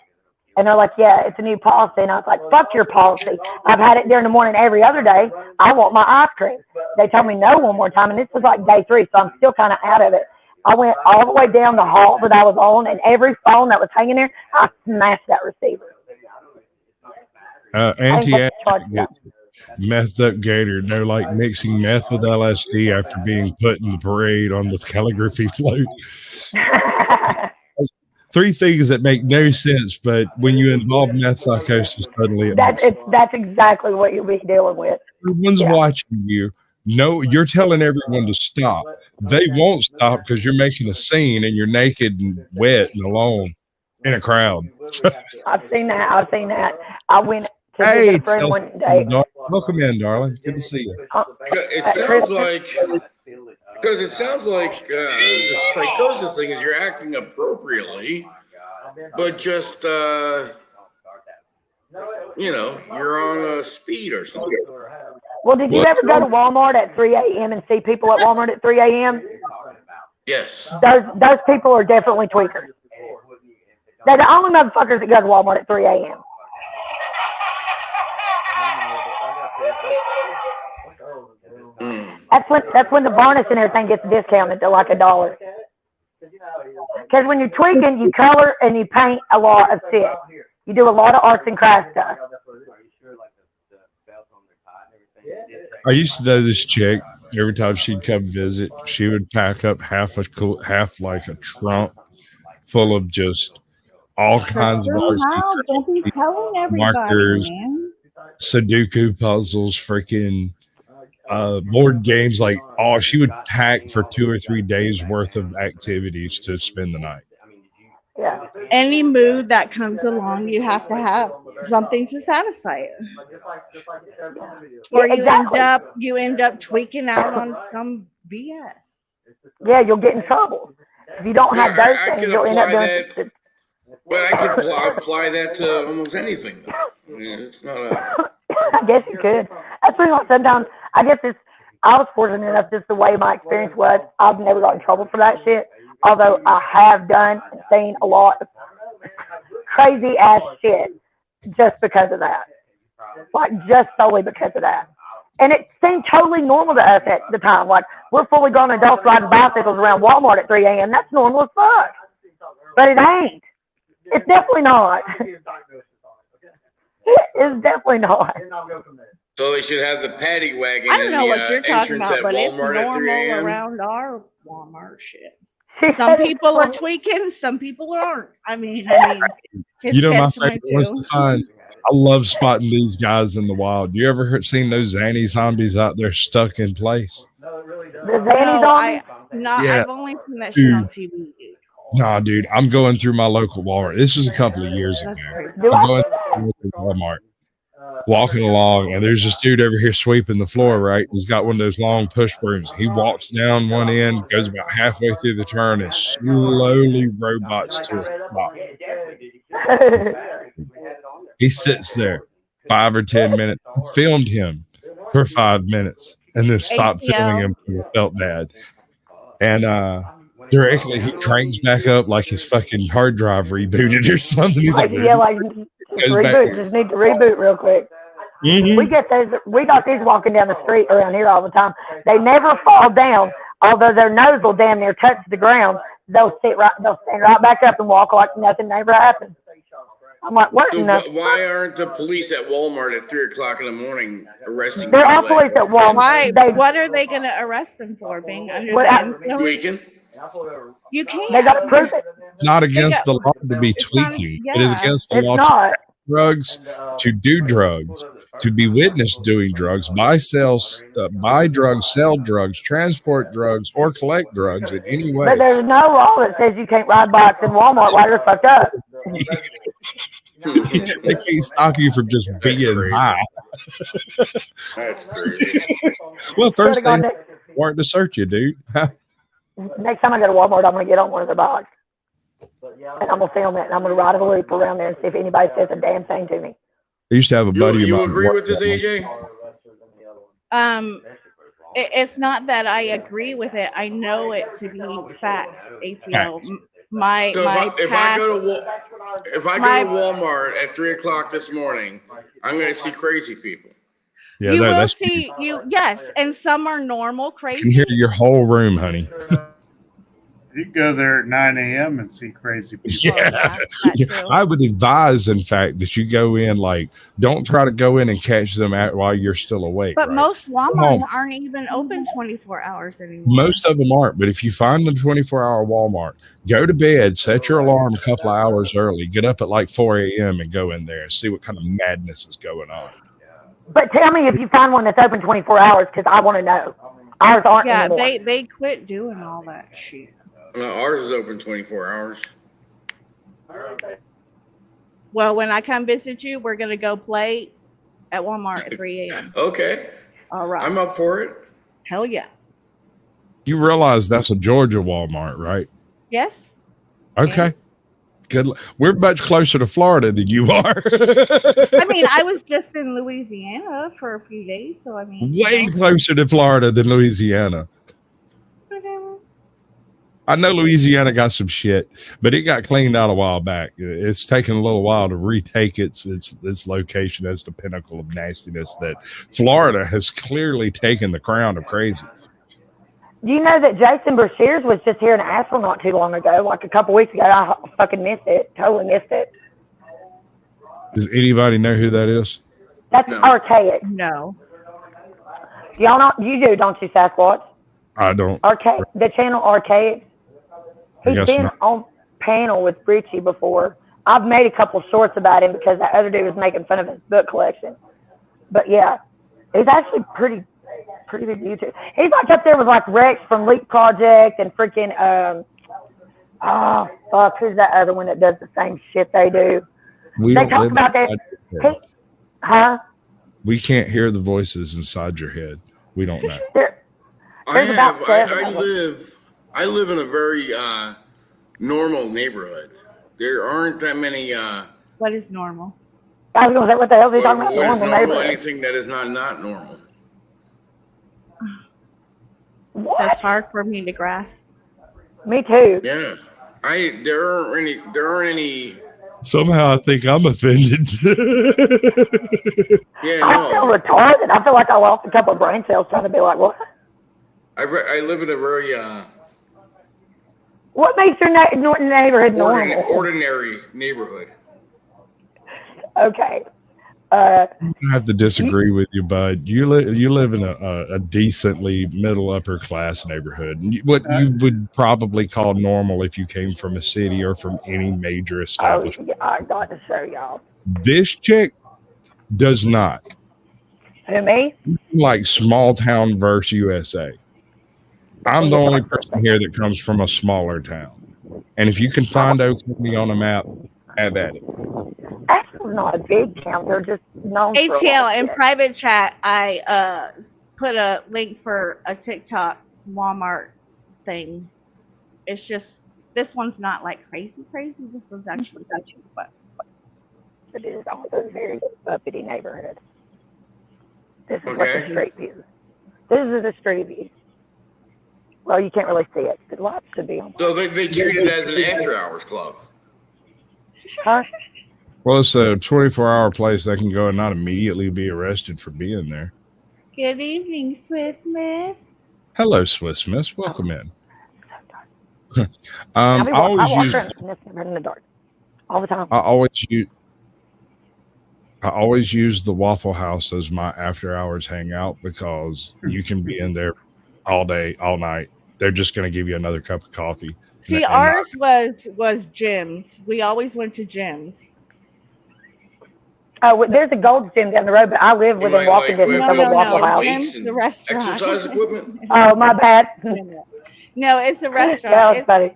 And they're like, yeah, it's a new policy. And I was like, fuck your policy. I've had it during the morning every other day. I want my ice cream. They told me no one more time, and this was like day 3, so I'm still kind of out of it. I went all the way down the hall that I was on, and every phone that was hanging there, I smashed that receiver. Anti-addict gets meth up gator. No, like mixing meth with LSD after being put in the parade on the calligraphy float. 3 things that make no sense, but when you involve meth psychosis, suddenly it makes sense. That's exactly what you'll be dealing with. Everyone's watching you. No, you're telling everyone to stop. They won't stop because you're making a scene and you're naked and wet and alone in a crowd. I've seen that. I went to hey, visit a friend one day. Welcome in, darling. Good to see you. It sounds like, because it sounds like the psychosis thing is you're acting appropriately, but just, you're on speed or something. Well, did you ever go to Walmart at 3 a.m. and see people at Walmart at 3 a.m.? Yes. Those people are definitely tweakers. They're the only motherfuckers that go to Walmart at 3 a.m. That's when the varnish and everything gets discounted to like $1. Because when you're tweaking, you color and you paint a lot of shit. You do a lot of arts and crafts stuff. I used to know this chick. Every time she'd come visit, she would pack up half like a trunk full of just all kinds of arts. Don't be telling everybody, markers, man. Sudoku puzzles, freaking board games. Like, she would pack for 2 or 3 days worth of activities to spend the night. Yeah. Any mood that comes along, you have to have something to satisfy it. Or you end up tweaking out on some BS. Yeah, you'll get in trouble. If you don't have those things, you'll end up doing. But I could apply that to almost anything. It's not a. I guess you could. That's pretty much sometimes. I guess I was fortunate enough, just the way my experience was. I've never got in trouble for that shit. Although I have done and seen a lot of crazy ass shit just because of that. Like, just solely because of that. And it seemed totally normal to us at the time. Like, we're fully grown adults riding bicycles around Walmart at 3 a.m. That's normal as fuck. But it ain't. It's definitely not. It's definitely not. So they should have the paddy wagon I don't in know the what you're talking entrance about, at but it's Walmart at 3 normal a.m. around our Walmart shit. Some people are tweaking, some people aren't. I mean, it's You know, my catch favorite ones to 22. find. I love spotting these guys in the wild. You ever seen those Zanny zombies out there stuck in place? The Zanny zombies? Yeah. I've only seen that shit on Dude. TV. Nah, dude, I'm going through my local Walmart. This was a couple of years ago. I'm going through Walmart, walking along, and there's this dude over here sweeping the floor, right? He's got one of those long push brooms. He walks down one end, goes about halfway through the turn, and slowly robots to a stop. He sits there 5 or 10 minutes. I filmed him for 5 minutes and then stopped filming him because I felt bad. And directly he cranks back up like his fucking hard drive rebooted or something. He's like, yeah, like reboot. Just need to reboot real quick. Mm-hmm. We got these walking down the street around here all the time. They never fall down, although their nose will damn near touch the ground. They'll stand right back up and walk like nothing ever happened. I'm like, what? So why aren't the police at Walmart at 3 o'clock in the morning arresting There are people? police at Walmart. Why? What are they going to arrest them for? Being under the influence? Tweaking? You can't. They got to prove it. Not against the law to be tweaking. It is against the law to drugs, to do drugs, to be witnessed doing drugs, buy drugs, sell drugs, transport drugs, or collect drugs in any way. But there's no law that says you can't ride bikes in Walmart while you're fucked up. They can't stop you from just being high. That's crazy. Well, first they weren't to search you, dude. Next time I go to Walmart, I'm going to get on one of their bikes. And I'm going to film it, and I'm going to ride a loop around there and see if anybody says a damn thing to me. I used to have a buddy of mine. You agree with this, AJ? It's not that I agree with it. I know it to be facts. ATL. If I go to Walmart at 3 o'clock this morning, I'm going to see crazy people. Yeah, you will see yes, and some are normal You crazy. can hear your whole room, honey. You go there at 9 a.m. and see crazy people. Yeah. I would advise, in fact, that you go in, don't try to go in and catch them while you're still awake. But right? most Walmarts aren't even open 24 hours anymore. Most of them aren't, but if you find a 24-hour Walmart, go to bed, set your alarm a couple of hours early, get up at 4 a.m. and go in there and see what kind of madness is going on. But tell me if you find one that's open 24 hours, because I want to know. Ours aren't anymore. They quit doing all that shit. Ours is open 24 hours. Well, when I come visit you, we're going to go play at Walmart at 3 a.m. Okay. All right. I'm up for it. Hell yeah. You realize that's a Georgia Walmart, right? Yes. Okay. Good. We're much closer to Florida than you are. I mean, I was just in Louisiana for a few days, so I mean. Way closer to Florida than Louisiana. I know Louisiana got some shit, but it got cleaned out a while back. It's taken a little while to retake its location as the pinnacle of nastiness that Florida has clearly taken the crown of crazy. Do you know that Jason Brashears was just here in Asheville not too long ago, like a couple weeks ago? I fucking missed it. Totally missed it. Does anybody know who that is? That's Archaic. No. Y'all not? You do, don't you, Sasquatch? I don't. Archaic. The channel Archaic. He's been not. on panel with Richie before. I've made a couple shorts about him because that other dude was making fun of his book collection. But yeah, he's actually pretty good YouTube. He's up there with Rex from Leap Project and freaking who's that other one that does the same shit they do? We they talk about that. We can't hear the voices inside your head. We don't know. I live in a very normal neighborhood. There aren't that many. What is normal? I was going to say, what the hell are you talking about? What is normal? Anything that is not normal. What? That's hard for me to grasp. Me too. Yeah, there aren't any Somehow I think I'm offended. Yeah, I feel no. retarded. I feel like I lost a couple of brain cells trying to be like, what? I live in a very What makes your neighborhood normal? ordinary neighborhood. Okay. I have to disagree with you, bud. You live in a decently middle upper class neighborhood. What you would probably call normal if you came from a city or from any major Oh, establishment. yeah, I got to show y'all. This chick does not. Who, me? Like small town versus USA. I'm the only person here that comes from a smaller town. And if you can find Oakley on a map, have at it. Actually, not a big town. They're just known for a lot of ATL in shit. private chat, I put a link for a TikTok Walmart thing. It's just this one's not like crazy. This one's actually touching, but It is also a very uppity neighborhood. This is what the Okay. street view. This is the street view. Well, you can't really see it. The lights should be on. So they treat it as an after hours club. Huh? Well, it's a 24-hour place. They can go and not immediately be arrested for being there. good evening, Swiss Miss. Hello, Swiss Miss. Welcome in. I I always walk use around in the dark all the time. I always use the Waffle House as my after hours hangout because you can be in there all day, all night. They're just going to give you another cup of coffee. See, ours was gyms. We always went to gyms. Oh, well, there's a Gold's Gym down the road, but I live within walking distance of a Waffle House. Gym's the restaurant. Exercise equipment. Oh, my bad. No, it's a restaurant. That was It's- funny.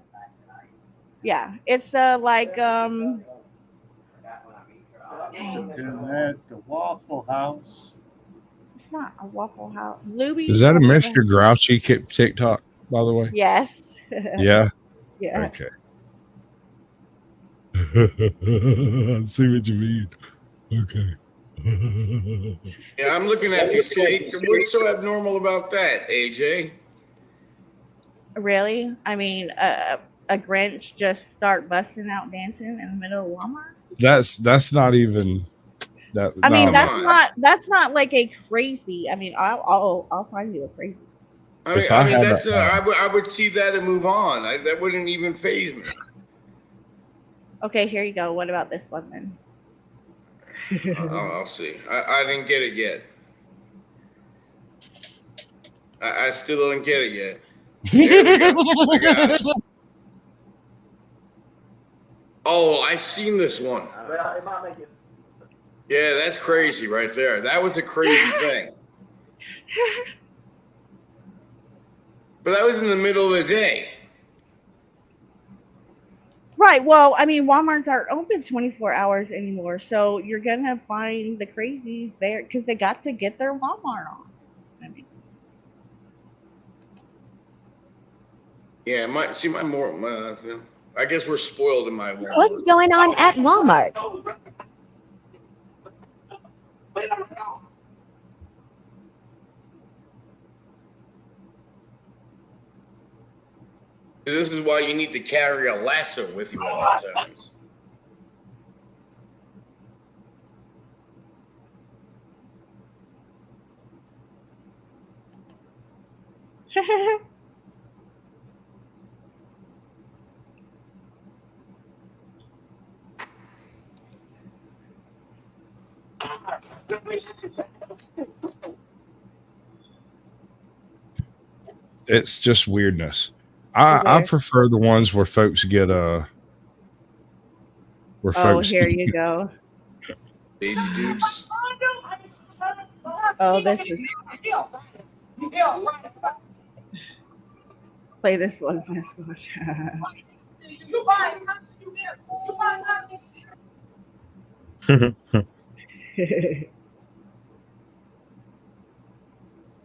Yeah, it's like Looking at the Waffle House. it's not a Waffle House. Luby's. Is that a Waffle Mr. Grouchy TikTok, by the way? Yes. Yeah. Yeah. Okay. I see what you mean. Okay. Yeah, I'm looking at these. What's so abnormal about that, AJ? Really? I mean, a Grinch just start busting out dancing in the middle of Walmart? That's not even that. I mean, no. that's not like a crazy. I mean, I'll find you a crazy. I If I mean, had that's a- I would see that and move on. That wouldn't even faze me. Okay, here you go. What about this one then? I'll see. I didn't get it yet. I still don't get it yet. There we go. I got it. Oh, I've seen this one. Yeah, that's crazy right there. That was a crazy thing. But that was in the middle of the day. Right. Well, I mean, Walmarts aren't open 24 hours anymore, so you're gonna find the crazies there because they got to get their Walmart on. I mean, Yeah, I guess we're spoiled in my world. What's going on at Walmart? This is why you need to carry a lasso with you at all times. It's just weirdness. I prefer the ones where folks get here you go. Baby Dukes. Oh, this is play this one.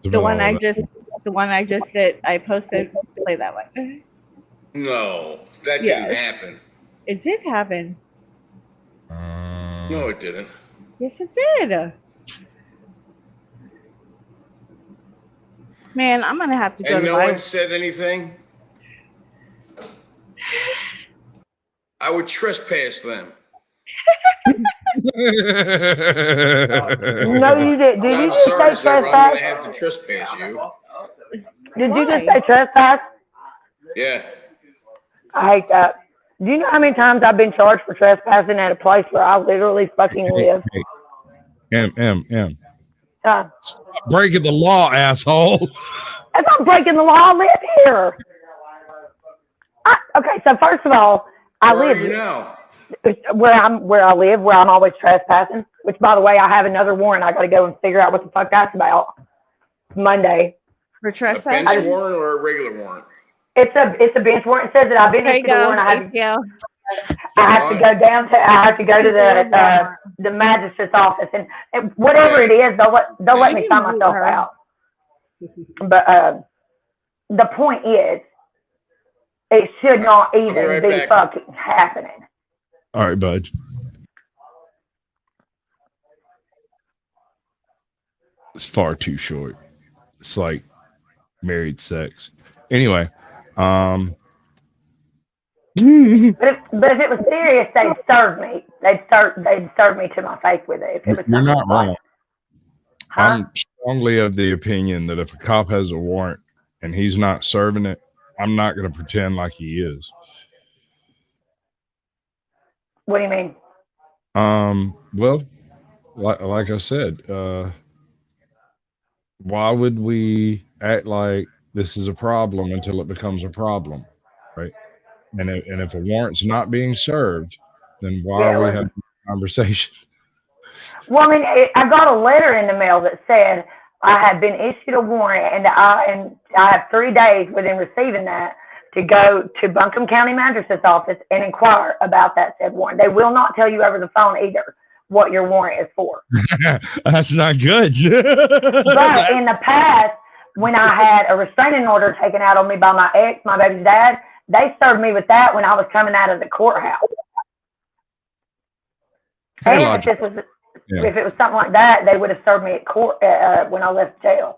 The one I just did. I posted. Play that one. No, that Yes. didn't happen. It did happen. No, it didn't. Yes, it did. Man, I'm gonna have to go And to no my. one said anything? I would trespass them. No, you didn't. Did you I'm just sorry, say sir, but I'm trespass? gonna have to trespass you. Did you just say trespass? Yeah. I hate that. Do you know how many times I've been charged for trespassing at a place where I literally fucking live? M. Uh, Breaking the law, asshole. That's not breaking the law. I live here. Okay, so first of all, I Where live are you now? where I live, where I'm always trespassing. Which, by the way, I have another warrant. I got to go and figure out what the fuck that's about. Monday. For A trespass? bench warrant or a regular warrant? It's a bench warrant. It says that I've been There you issued a go. warrant. ACL. I have to go down to. I have to go to the magistrate's office, and whatever it is, they'll let me find myself out. But the point is, it should not even be fucking happening. All right, bud. It's far too short. It's like married sex. Anyway, But if it was serious, they'd serve me. They'd serve me to my face with it. If it was you're not like, wrong. I'm strongly of the opinion that if a cop has a warrant and he's not serving it, I'm not going to pretend like he is. What do you mean? Well, like I said, why would we act like this is a problem until it becomes a problem, right? And if a warrant's not being served, then why are we having a conversation? Well, I mean, I got a letter in the mail that said I had been issued a warrant, and I have 3 days within receiving that to go to Buncombe County Magistrate's office and inquire about that said warrant. They will not tell you over the phone either what your warrant is for. That's not good. But in the past, when I had a restraining order taken out on me by my ex, my baby's dad, they served me with that when I was coming out of the courthouse. And if it was something like that, they would have served me at court when I left jail.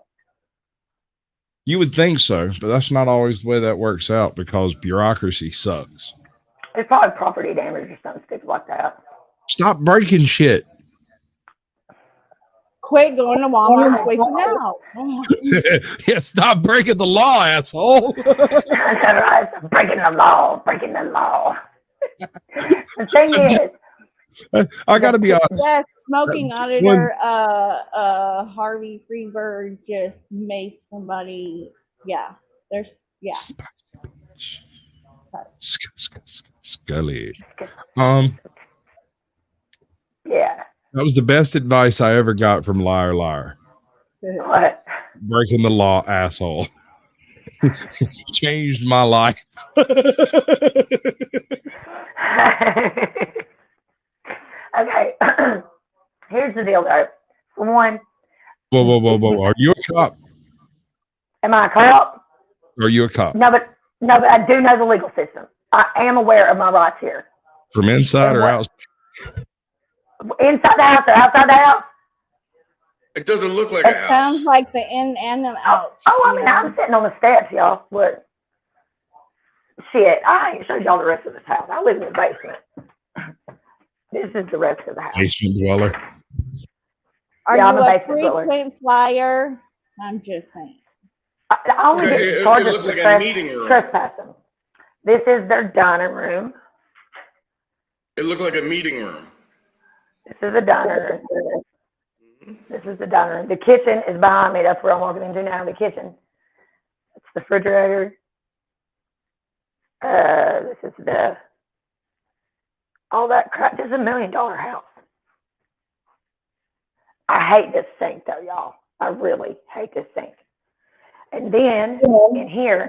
You would think so, but that's not always the way that works out because bureaucracy sucks. It's probably property damage or something stupid like that. Stop breaking shit. Quit going to Walmart and sleeping out. Yeah, stop breaking the law, asshole. Breaking the law, breaking the law. The thing is, I got to be honest. That smoking auditor, Harvey Freeberg just made somebody. Yeah, Scully. Yeah. That was the best advice I ever got from Liar Liar. What? Breaking the law, asshole. Changed my life. Okay. Here's the deal, though. For one. Whoa. Are you a cop? Am I a cop? Are you a cop? No, but I do know the legal system. I am aware of my rights here. From inside or outside? Inside the house or outside the house? It doesn't look like It a house. sounds like the in and the out. I mean, I'm sitting on the steps, y'all. Look. Shit, I ain't showed y'all the rest of this house. I live in the basement. This is the rest of the house. Basement dweller. Are I'm you a a basement dweller. frequent flyer? I'm just saying. I only get charged looked for like a meeting room. trespassing. This is their dining room. It looked like a meeting room. This is the dining room. This is the dining room. The kitchen is behind me. That's where I'm walking into now, the kitchen. It's the refrigerator. This is all that crap. This is $1 million house. I hate this sink, though, y'all. I really hate this sink. And then, in here,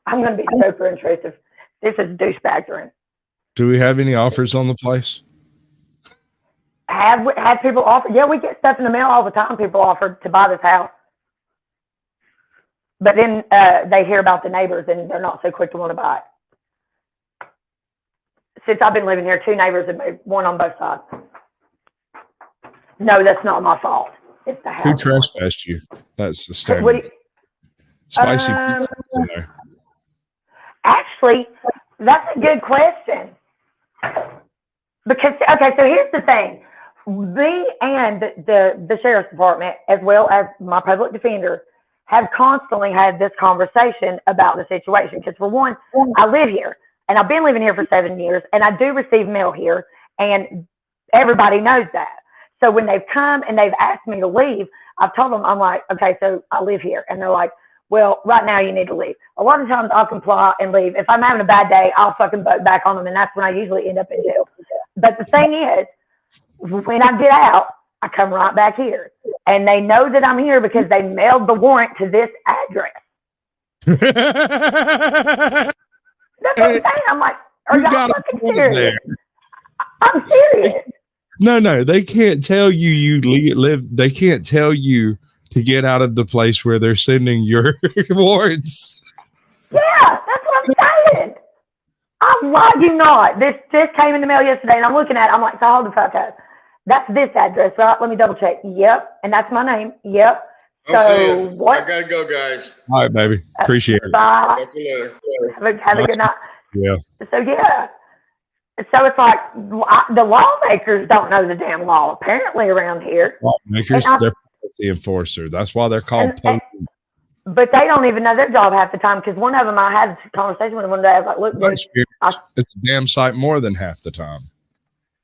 I'm going to be super intrusive. This is douchebag room. Do we have any offers on the place? Have people offer? Yeah, we get stuff in the mail all the time. People offer to buy this house. But then they hear about the neighbors and they're not so quick to want to buy it. Since I've been living here, 2 neighbors have moved, one on both sides. No, that's not my fault. It's the house. Who trespassed you? That's the standard. Spicy pizza in there. Actually, that's a good question. Because okay, so here's the thing. Me and the sheriff's department, as well as my public defender, have constantly had this conversation about the situation. Because for one, I live here, and I've been living here for 7 years, and I do receive mail here, and everybody knows that. So when they've come and they've asked me to leave, I've told them, I'm like, okay, so I live here, and they're like, well, right now you need to leave. A lot of times I'll comply and leave. If I'm having a bad day, I'll fucking butt back on them, and that's when I usually end up in jail. But the thing is, when I get out, I come right back here. And they know that I'm here because they mailed the warrant to this address. That's what I'm saying. I'm like, are y'all fucking serious? I'm serious. No, they can't tell you live. They can't tell you to get out of the place where they're sending your warrants. Yeah, that's what I'm saying. I lied you not. This came in the mail yesterday, and I'm looking at it. I'm like, so hold the fuck up. That's this address, right? Let me double check. Yep, and that's my name. Yep. So what? I gotta go, guys. All right, baby. Appreciate it. Bye. Talk to you later. Have a good night. Yeah. So yeah. So it's like the lawmakers don't know the damn law apparently around here. Lawmakers, they're the enforcer. That's why they're called police. But they don't even know their job half the time, because one of them, I had a conversation with him one day. I was like, look, dude, It's a damn sight more than half the time.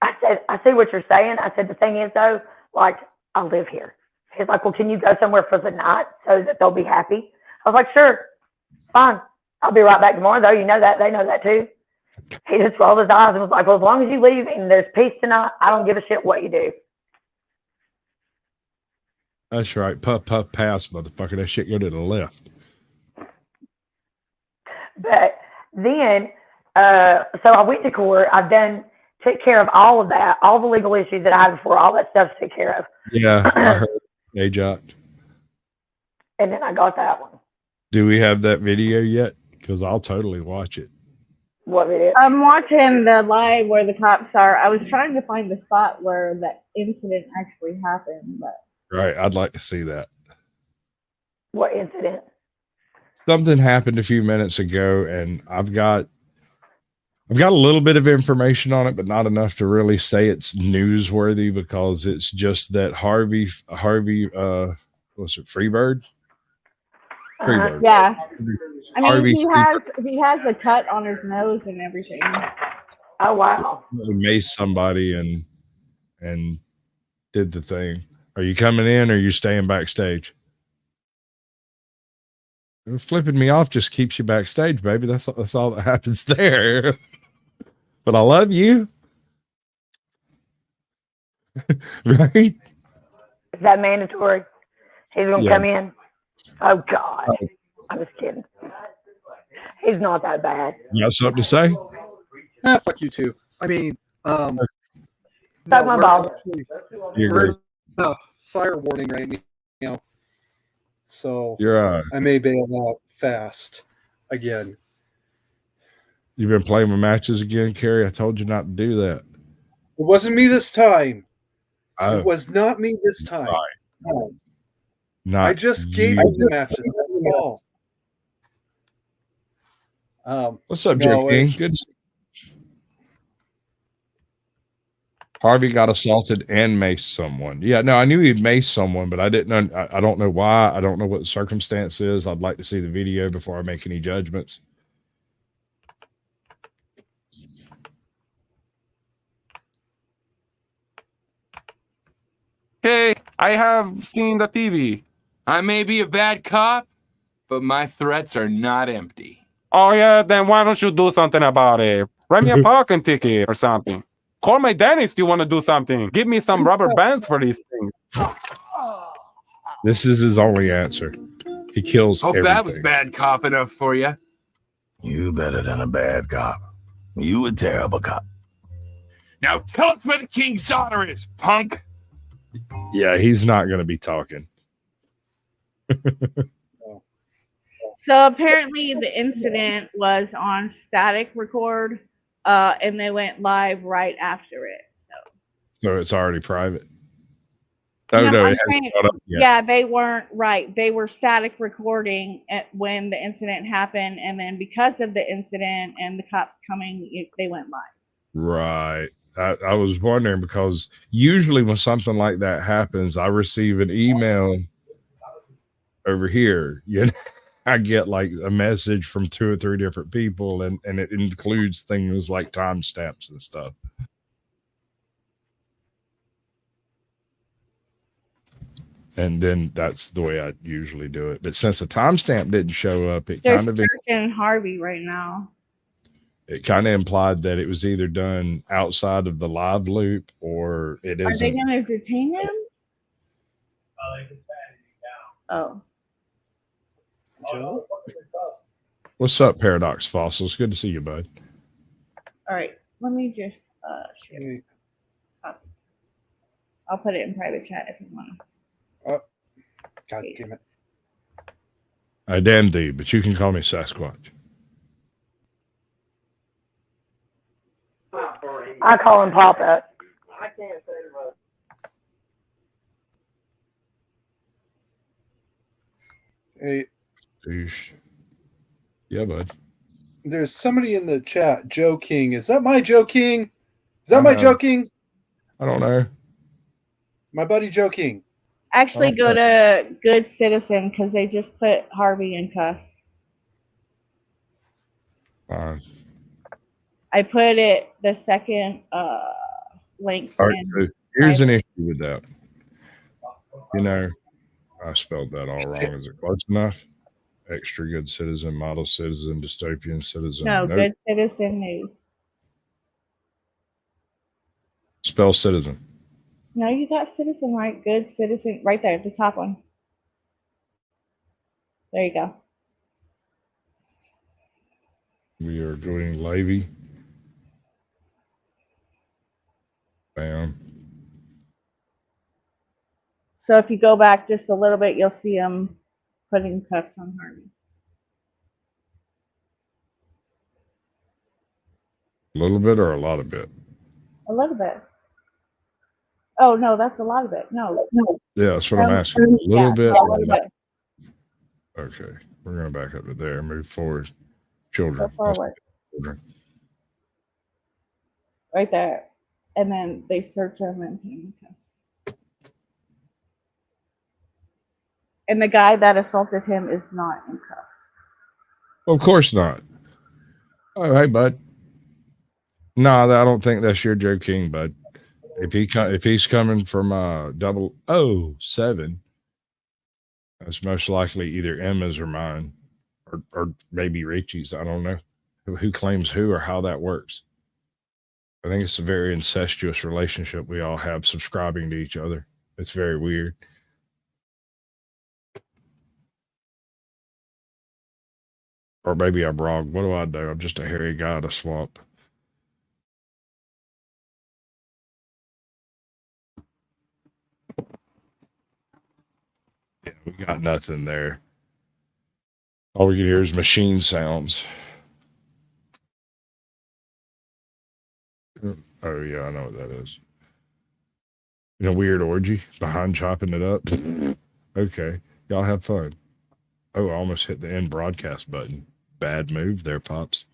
I said, I see what you're saying. I said, the thing is, though, like, I live here. He's like, well, can you go somewhere for the night so that they'll be happy? I was like, sure, fine. I'll be right back tomorrow, though. You know that. They know that, too. He just rolled his eyes and was like, well, as long as you leave and there's peace tonight, I don't give a shit what you do. That's right. Puff, puff, pass, motherfucker. That shit go to the left. But then, so I went to court. Took care of all of that, all the legal issues that I had before, all that stuff took care of. Yeah, I heard AJOT. And then I got that one. Do we have that video yet? Because I'll totally watch it. What video? I'm watching the live where the cops are. I was trying to find the spot where that incident actually happened, but Right, I'd like to see that. What incident? Something happened a few minutes ago, and I've got a little bit of information on it, but not enough to really say it's newsworthy, because it's just that Harvey, what's it, Freebird? Freebird. yeah. I mean, Harvey he has a cut on his nose and everything. Oh wow! He maced somebody and did the thing. Are you coming in, or are you staying backstage? Flipping me off just keeps you backstage, baby. That's all that happens there. But I love you. Right? Is that mandatory? He's going to come in? Oh, God. I'm just kidding. He's not that bad. You got something to say? Fuck you too. I mean, Suck my balls. You're fire warning right now. So You're I may bail out fast again. You've been playing with matches again, Carrie? I told you not to do that. It wasn't me this time. Oh. It was not me this time. Right. No. Not I just gave you the matches. That's all. What's up, no, Jeff King? Good to see you. Harvey got assaulted and maced someone. Yeah, no, I knew he'd maced someone, but I didn't know. I don't know why. I don't know what the circumstance is. I'd like to see the video before I make any judgments. Okay, I have seen the TV. I may be a bad cop, but my threats are not empty. Oh yeah, then why don't you do something about it? Write me a parking ticket or something. Call my dentist if you want to do something. Give me some rubber bands for these things. This is his only answer. He kills Hope everything. that was bad cop enough for you. You better than a bad cop. You a terrible cop. Now tell us where the king's daughter is, punk. Yeah, he's not going to be talking. So apparently the incident was on static record, and they went live right after it. So it's already private. Oh, no, I'm it hasn't saying, caught up yet. yeah, they weren't right. They were static recording when the incident happened, and then because of the incident and the cops coming, they went live. Right. I was wondering because usually when something like that happens, I receive an email over here. You know, I get like a message from 2 or 3 different people, and it includes things like timestamps and stuff. And then that's the way I usually do it. But since the timestamp didn't show up, They're searching Harvey right now. It kind of implied that it was either done outside of the live loop or it isn't. Are they going to detain him? Oh. Joe? What's up, Paradox Fossils? Good to see you, bud. All right. Let me just share. I'll put it in private chat if you want to. Oh, God damn it. I damn thee, but you can call me Sasquatch. I call him Papa. I can't say much. Hey. Douche. Yeah, bud. There's somebody in the chat, Joe King. Is that my Joe King? Is that my Joe King? I don't know. My buddy Joe King. Actually, go to Good Citizen because they just put Harvey in cuffs. I put it the second link. All right, so here's an issue with that. You know, I spelled that all wrong. Is it close enough? Extra good citizen, model citizen, dystopian citizen. No, Good Citizen News. Spell citizen. No, you got citizen right. Good Citizen right there, the top one. There you go. We are going livey. Bam. So if you go back just a little bit, you'll see him putting cuffs on Harvey. A little bit or a lot of bit? A little bit. Oh, no, that's a lot of it. No. Yeah, that's what I'm asking. A little bit. A little bit. Okay, we're going to back up to there. Move forward. Children. Go forward. Children. Right there. And then they search him and him. And the guy that assaulted him is not in cuffs. Of course not. Oh, hey, bud. No, I don't think that's your Joe King, bud. If he's coming from 007, that's most likely either Emma's or mine, or maybe Richie's. I don't know who claims who or how that works. I think it's a very incestuous relationship we all have, subscribing to each other. It's very weird. Or maybe I'm wrong. What do I do? I'm just a hairy guy in a swamp. Yeah, we got nothing there. All we can hear is machine sounds. Oh, yeah, I know what that is. You know, weird orgy behind chopping it up. Okay, y'all have fun. Oh, I almost hit the end broadcast button. Bad move there, Pops.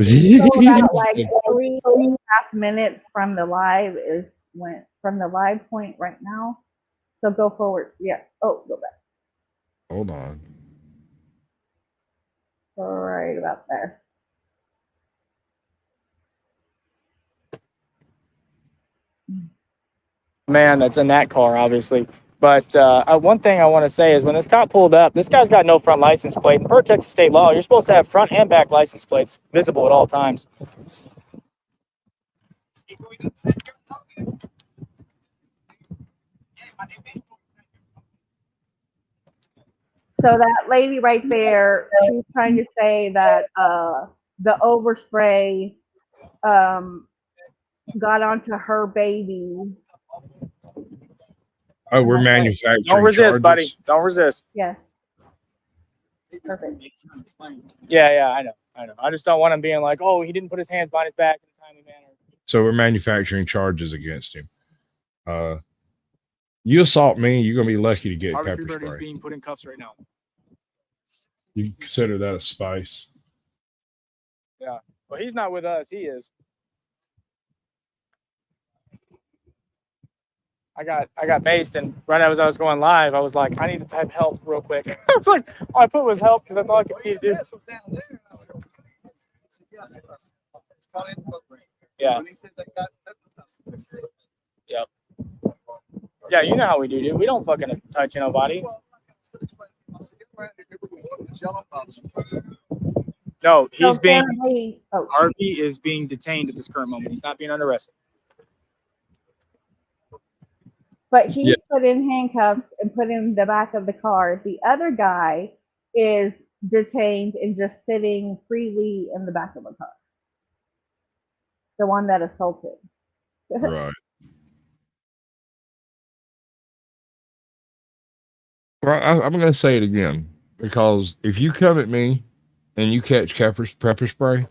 So about like 3.5 minutes from the live from the live point right now. So go forward. Yeah. Oh, go back. Hold on. Right about there. Man that's in that car, obviously. But one thing I want to say is when this cop pulled up, this guy's got no front license plate. And per Texas state law, you're supposed to have front and back license plates visible at all times. So that lady right there, she's trying to say that the overspray got onto her baby. Oh, we're manufacturing. Don't resist, charges. buddy. Don't resist. Yes. Perfect. Yeah, I know. I just don't want him being like, oh, he didn't put his hands behind his back in a timely manner. So we're manufacturing charges against him. You assault me, you're gonna be lucky to get Harvey pepper Freeberg is spray. being put in cuffs right now. You can consider that a spice. Yeah. Well, he's not with us. He is. I got maced, and right as I was going live, I was like, I need to type help real quick. I was like, all I put was help because that's all I could see to do. Yeah. Yep. Yeah, you know how we do, dude. We don't fucking touch nobody. No, he's being. Harvey is being detained at this current moment. He's not being under arrest. But he's put in handcuffs and put in the back of the car. The other guy is detained and just sitting freely in the back of a car. The one that assaulted. Right. Well, I'm going to say it again, because if you come at me and you catch pepper spray,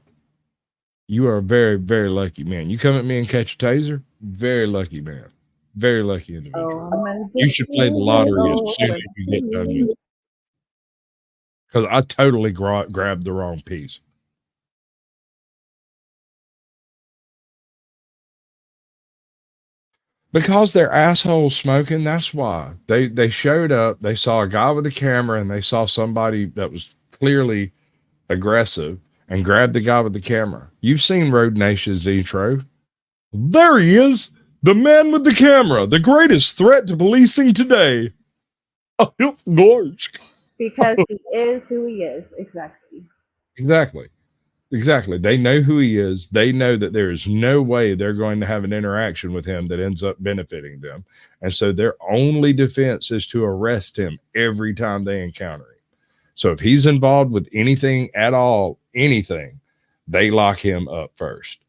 you are a very, very lucky man. You come at me and catch a taser, very lucky man. Very lucky individual. You should play the lottery as soon as you get done with it. Because I totally grabbed the wrong piece. Because they're assholes smoking, that's why. They showed up, they saw a guy with a camera, and they saw somebody that was clearly aggressive and grabbed the guy with the camera. You've seen Road Nation's intro. There he is, the man with the camera, the greatest threat to policing today. Oh, gosh. Because he is who he is, exactly. Exactly. They know who he is. They know that there is no way they're going to have an interaction with him that ends up benefiting them. And so their only defense is to arrest him every time they encounter him. So if he's involved with anything at all, anything, they lock him up first.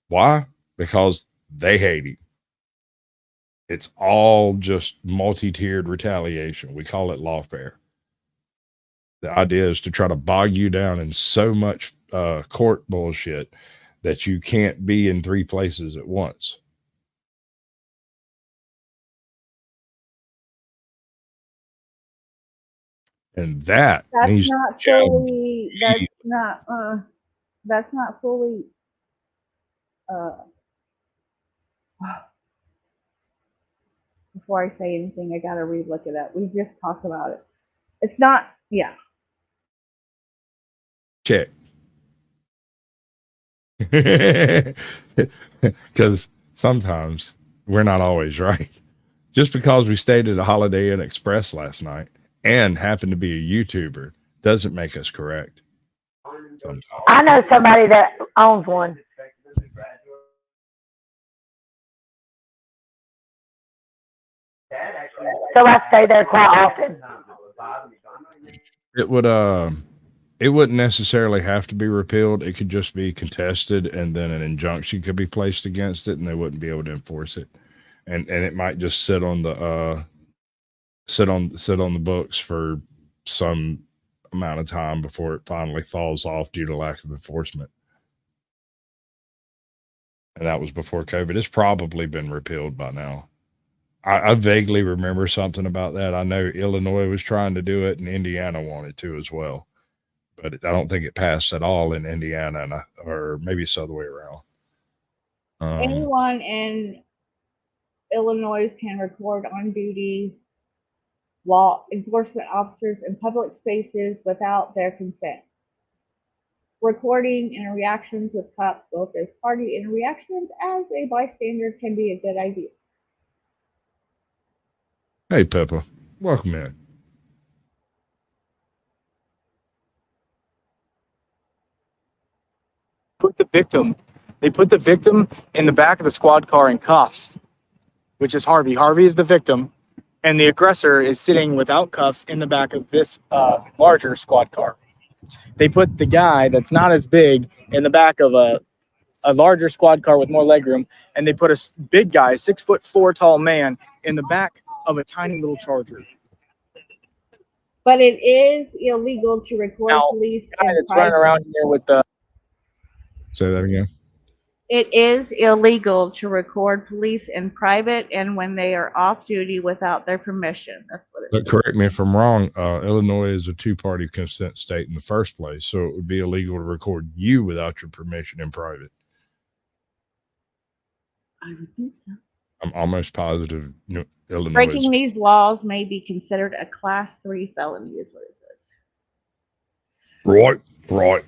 Why? Because they hate him. It's all just multi-tiered retaliation. We call it lawfare. The idea is to try to bog you down in so much court bullshit that you can't be in 3 places at once. And that's not fully. That's not fully. Before I say anything, I gotta relook it up. We just talked about it. It's not. Yeah. Check. Because sometimes we're not always right. Just because we stayed at a Holiday Inn Express last night and happened to be a YouTuber doesn't make us correct. Sometimes. I know somebody that owns one. So I stay there quite often. It wouldn't necessarily have to be repealed. It could just be contested, and then an injunction could be placed against it, and they wouldn't be able to enforce it. And it might just sit on the books for some amount of time before it finally falls off due to lack of enforcement. And that was before COVID. It's probably been repealed by now. I vaguely remember something about that. I know Illinois was trying to do it, and Indiana wanted to as well. But I don't think it passed at all in Indiana, or maybe it's the other way around. Anyone in Illinois can record on duty law enforcement officers in public spaces without their consent. Recording interactions with cops, both as party interactions as a bystander, can be a good idea. Hey, Peppa, welcome in. They put the victim in the back of the squad car in cuffs, which is Harvey. Harvey is the victim, and the aggressor is sitting without cuffs in the back of this larger squad car. They put the guy that's not as big in the back of a larger squad car with more legroom, and they put a big guy, 6'4" tall man, in the back of a tiny little Charger. But it is illegal to record police. The guy that's running around here with the. Say that again. It is illegal to record police in private and when they are off duty without their permission. That's what it But correct me if I'm wrong. Illinois is a two-party consent state in the first place, so it would be illegal to record you without your permission in private. I would think so. I'm almost positive Illinois. Breaking these laws may be considered a Class 3 felony, is what it says. Right.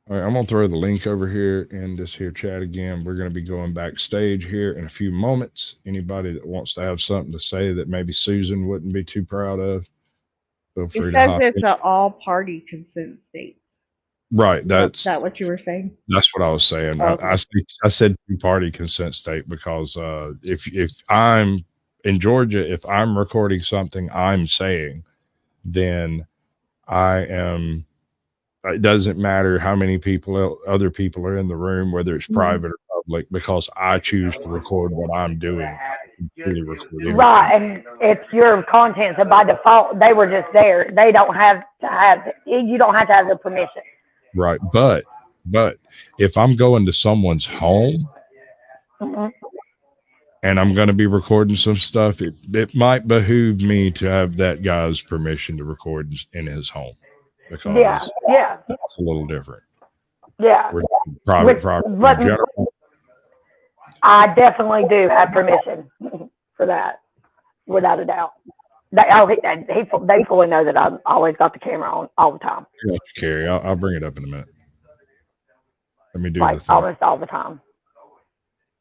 All right, I'm going to throw the link over here in this here chat again. We're going to be going backstage here in a few moments. Anybody that wants to have something to say that maybe Susan wouldn't be too proud of, feel free It to says hop it's in. an all-party consent state. Right. Is that what you were saying? That's what I was saying. Okay. I said two-party consent state because if I'm in Georgia, if I'm recording something I'm saying, then I am. It doesn't matter how many other people are in the room, whether it's private or public, because I choose to record what I'm doing. Right, and it's your content, so by default, they were just there. They don't have to have, you don't have to have their permission. Right. But if I'm going to someone's home and I'm going to be recording some stuff, it might behoove me to have that guy's permission to record in his home. Because that's a little different. Yeah. Private property in general. I definitely do have permission for that, without a doubt. They fully know that I've always got the camera on all the time. I got you, Carrie. I'll bring it up in a minute. Let me do Like the thing. almost all the time.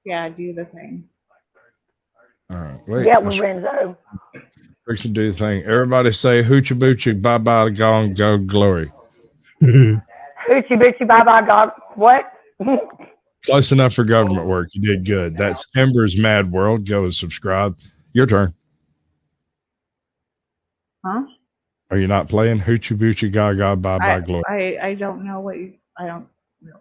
Yeah, do the thing. All right. Wait. Yeah, Lorenzo. We can do the thing. Everybody say hoochie boochie, bye bye, gone, go glory. Hoochie boochie, bye bye, God. What? Close enough for government work. You did good. That's Ember's Mad World. Go and subscribe. Your turn. Huh? Are you not playing hoochie boochie, gaga, bye bye, glory? I don't know what you. I don't know.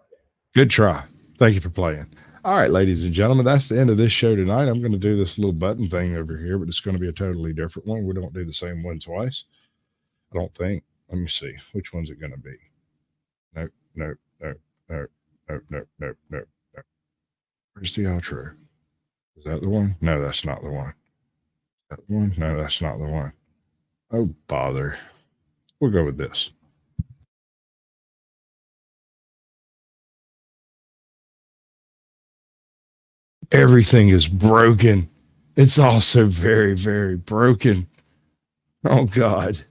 Good try. Thank you for playing. All right, ladies and gentlemen, that's the end of this show tonight. I'm going to do this little button thing over here, but it's going to be a totally different one. We don't do the same one twice. I don't think. Let me see. Which one's it going to be? Nope. Where's the outro? Is that the one? No, that's not the one. Is that the one? No, that's not the one. Oh, bother. We'll go with this. Everything is broken. It's also very, very broken. Oh, God.